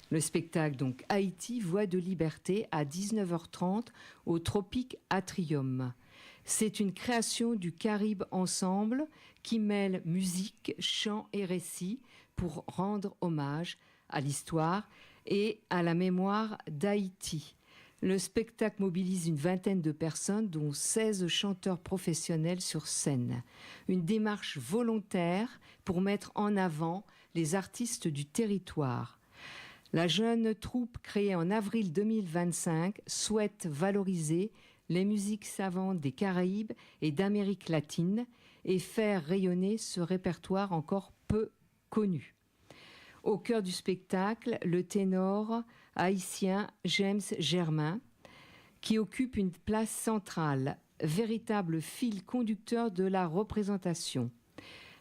Le spectacle, donc, Haïti, Voix de liberté, à 19h30 au Tropique Atrium. C'est une création du Caribe Ensemble qui mêle musique, chant et récit pour rendre hommage à l'histoire et à la mémoire d'Haïti. Le spectacle mobilise une vingtaine de personnes, dont 16 chanteurs professionnels sur scène. Une démarche volontaire pour mettre en avant les artistes du territoire. La jeune troupe créée en avril 2025 souhaite valoriser les musiques savantes des Caraïbes et d'Amérique latine et faire rayonner ce répertoire encore peu connu. Au cœur du spectacle, le ténor haïtien James Germain, qui occupe une place centrale, véritable fil conducteur de la représentation.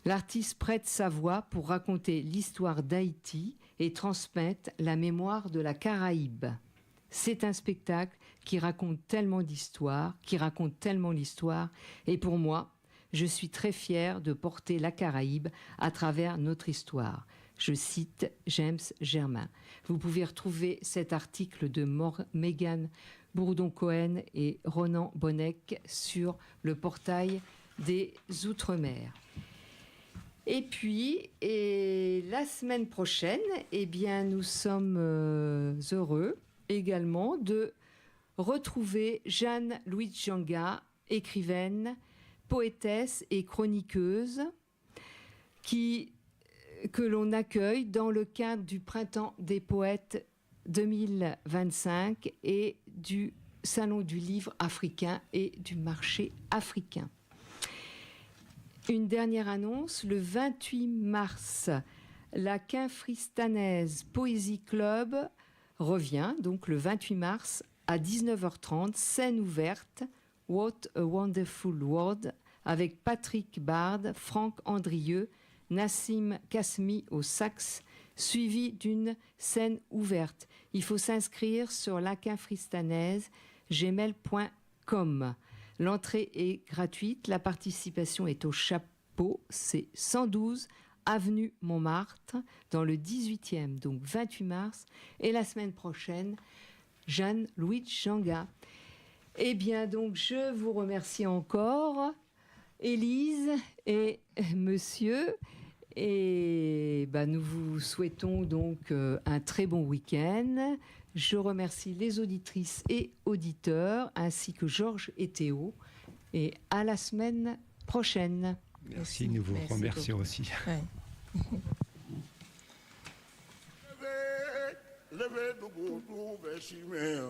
L'artiste prête sa voix pour raconter l'histoire d'Haïti et transmettre la mémoire de la Caraïbe. C'est un spectacle qui raconte tellement l'histoire, et pour moi, je suis très fière de porter la Caraïbe à travers notre histoire. Je cite James Germain. Vous pouvez retrouver cet article de Mégane Bourdon-Cohen et Ronan Bonnec sur le portail des Outre-mer. Et puis, la semaine prochaine, nous sommes heureux également de retrouver Jeanne Louise Janga, écrivaine, poétesse et chroniqueuse, que l'on accueille dans le cadre du Printemps des Poètes 2025 et du Salon du Livre africain et du marché africain. Une dernière annonce, le 28 mars, la Quinfristanaise Poésie Club revient, donc le 28 mars à 19h30, scène ouverte, What a Wonderful World, avec Patrick Bard, Franck Andrieux, Nassim Kasmi au sax, suivi d'une scène ouverte. Il faut s'inscrire sur laquinfristanaise@gmail.com. L'entrée est gratuite, la participation est au chapeau, c'est 112 avenue Montmartre, dans le 18e, donc 28 mars, et la semaine prochaine, Jeanne-Louise Janga. Eh bien, donc, je vous remercie encore, Élise et monsieur, et nous vous souhaitons donc un très bon week-end. Je remercie les auditrices et auditeurs, ainsi que Georges et Théo, et à la semaine prochaine. Merci, nous vous remercions aussi. Ouais. Levez debout, trouvez chimère.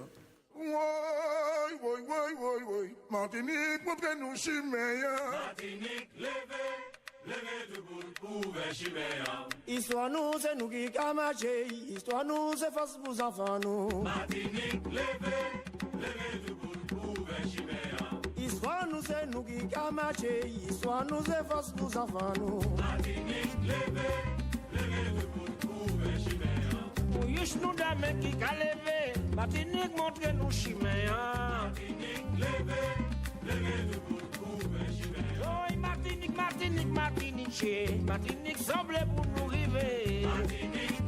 Woy, woy, woy, woy, woy. Martinique, montrez-nous chimère. Martinique, levez debout, trouvez chimère. Histoire nous, c'est nous qui camachés. Histoire nous, c'est face pour enfants nous. Martinique, levez debout, trouvez chimère. Histoire nous, c'est nous qui camachés. Histoire nous, c'est face pour enfants nous. Martinique, levez debout, trouvez chimère. Pouyish nous dame qui qu'a levé. Martinique, montrez-nous chimère. Martinique, levez debout, trouvez chimère. Oh, Martinique, Martinique, Martinique, chez Martinique, semble pour nous river. Martinique,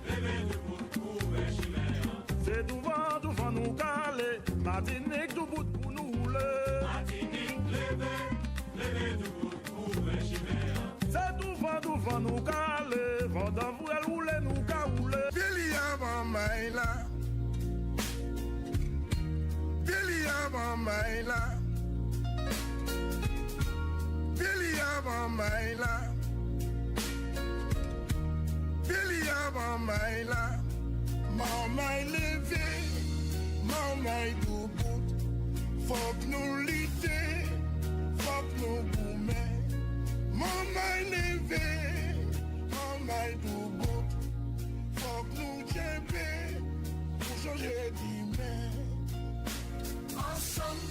levez debout, trouvez chimère. C'est devant nous caler. Martinique, tout bout pour nous rouler. Martinique, levez debout, trouvez chimère. C'est devant nous caler. Vendant vous elle roule, nous ca rouler. Billy avant Maïla. Billy avant Maïla. Billy avant Maïla. Billy avant Maïla. Maman levé. Maman debout. Faut que nous lutter. Faut que nous boumer. Maman levé. Maman debout. Faut que nous jébé. Pour changer d'humain. Ensemble.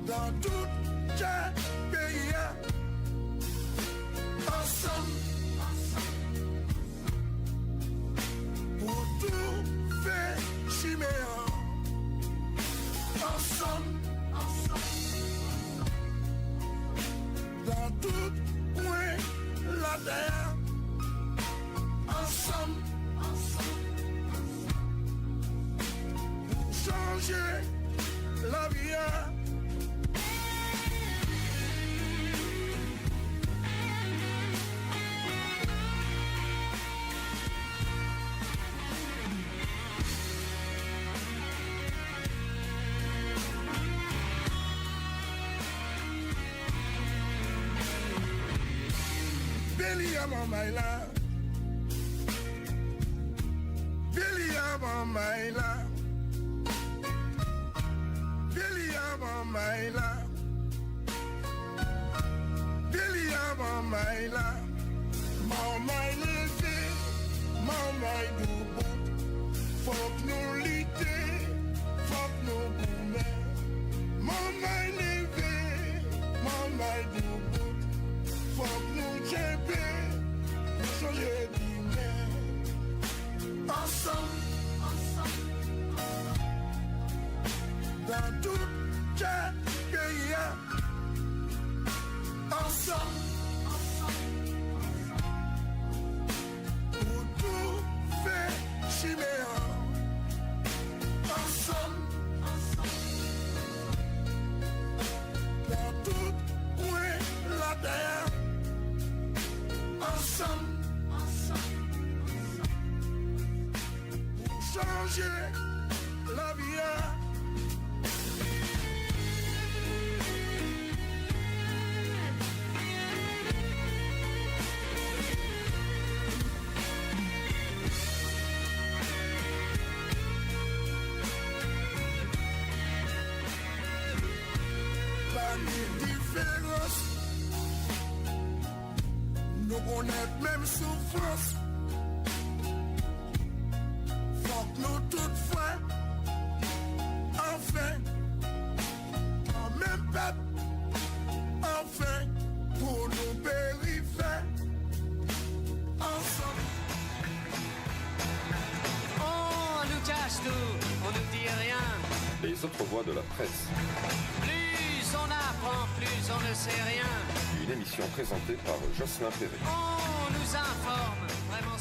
Dans tout le pays, ensemble, pour tout faire chiméra, ensemble, dans tout coin la terre, ensemble, pour changer la vie. Billy Abamaila. Billy Abamaila. Billy Abamaila. Billy Abamaila. Mama levé, mama debout. Faut que nous lutter, faut que nous boumer. Mama levé, mama debout. Faut que nous jébé, changer d'humain. Ensemble, dans tout le pays. Ensemble, pour tout faire chiméra. Ensemble, dans tout coin la terre. Ensemble, pour changer la vie. Pas de différence. Nous connaissons même souffrance. Faut que nous toutefois, enfin, peuple, enfin, pour nos périphrères, ensemble. On nous cache tout, on nous dit rien. Les autres voix de la presse. Plus on apprend, plus on ne sait rien. Une émission présentée par Jocelyn Perret. On nous informe, vraiment.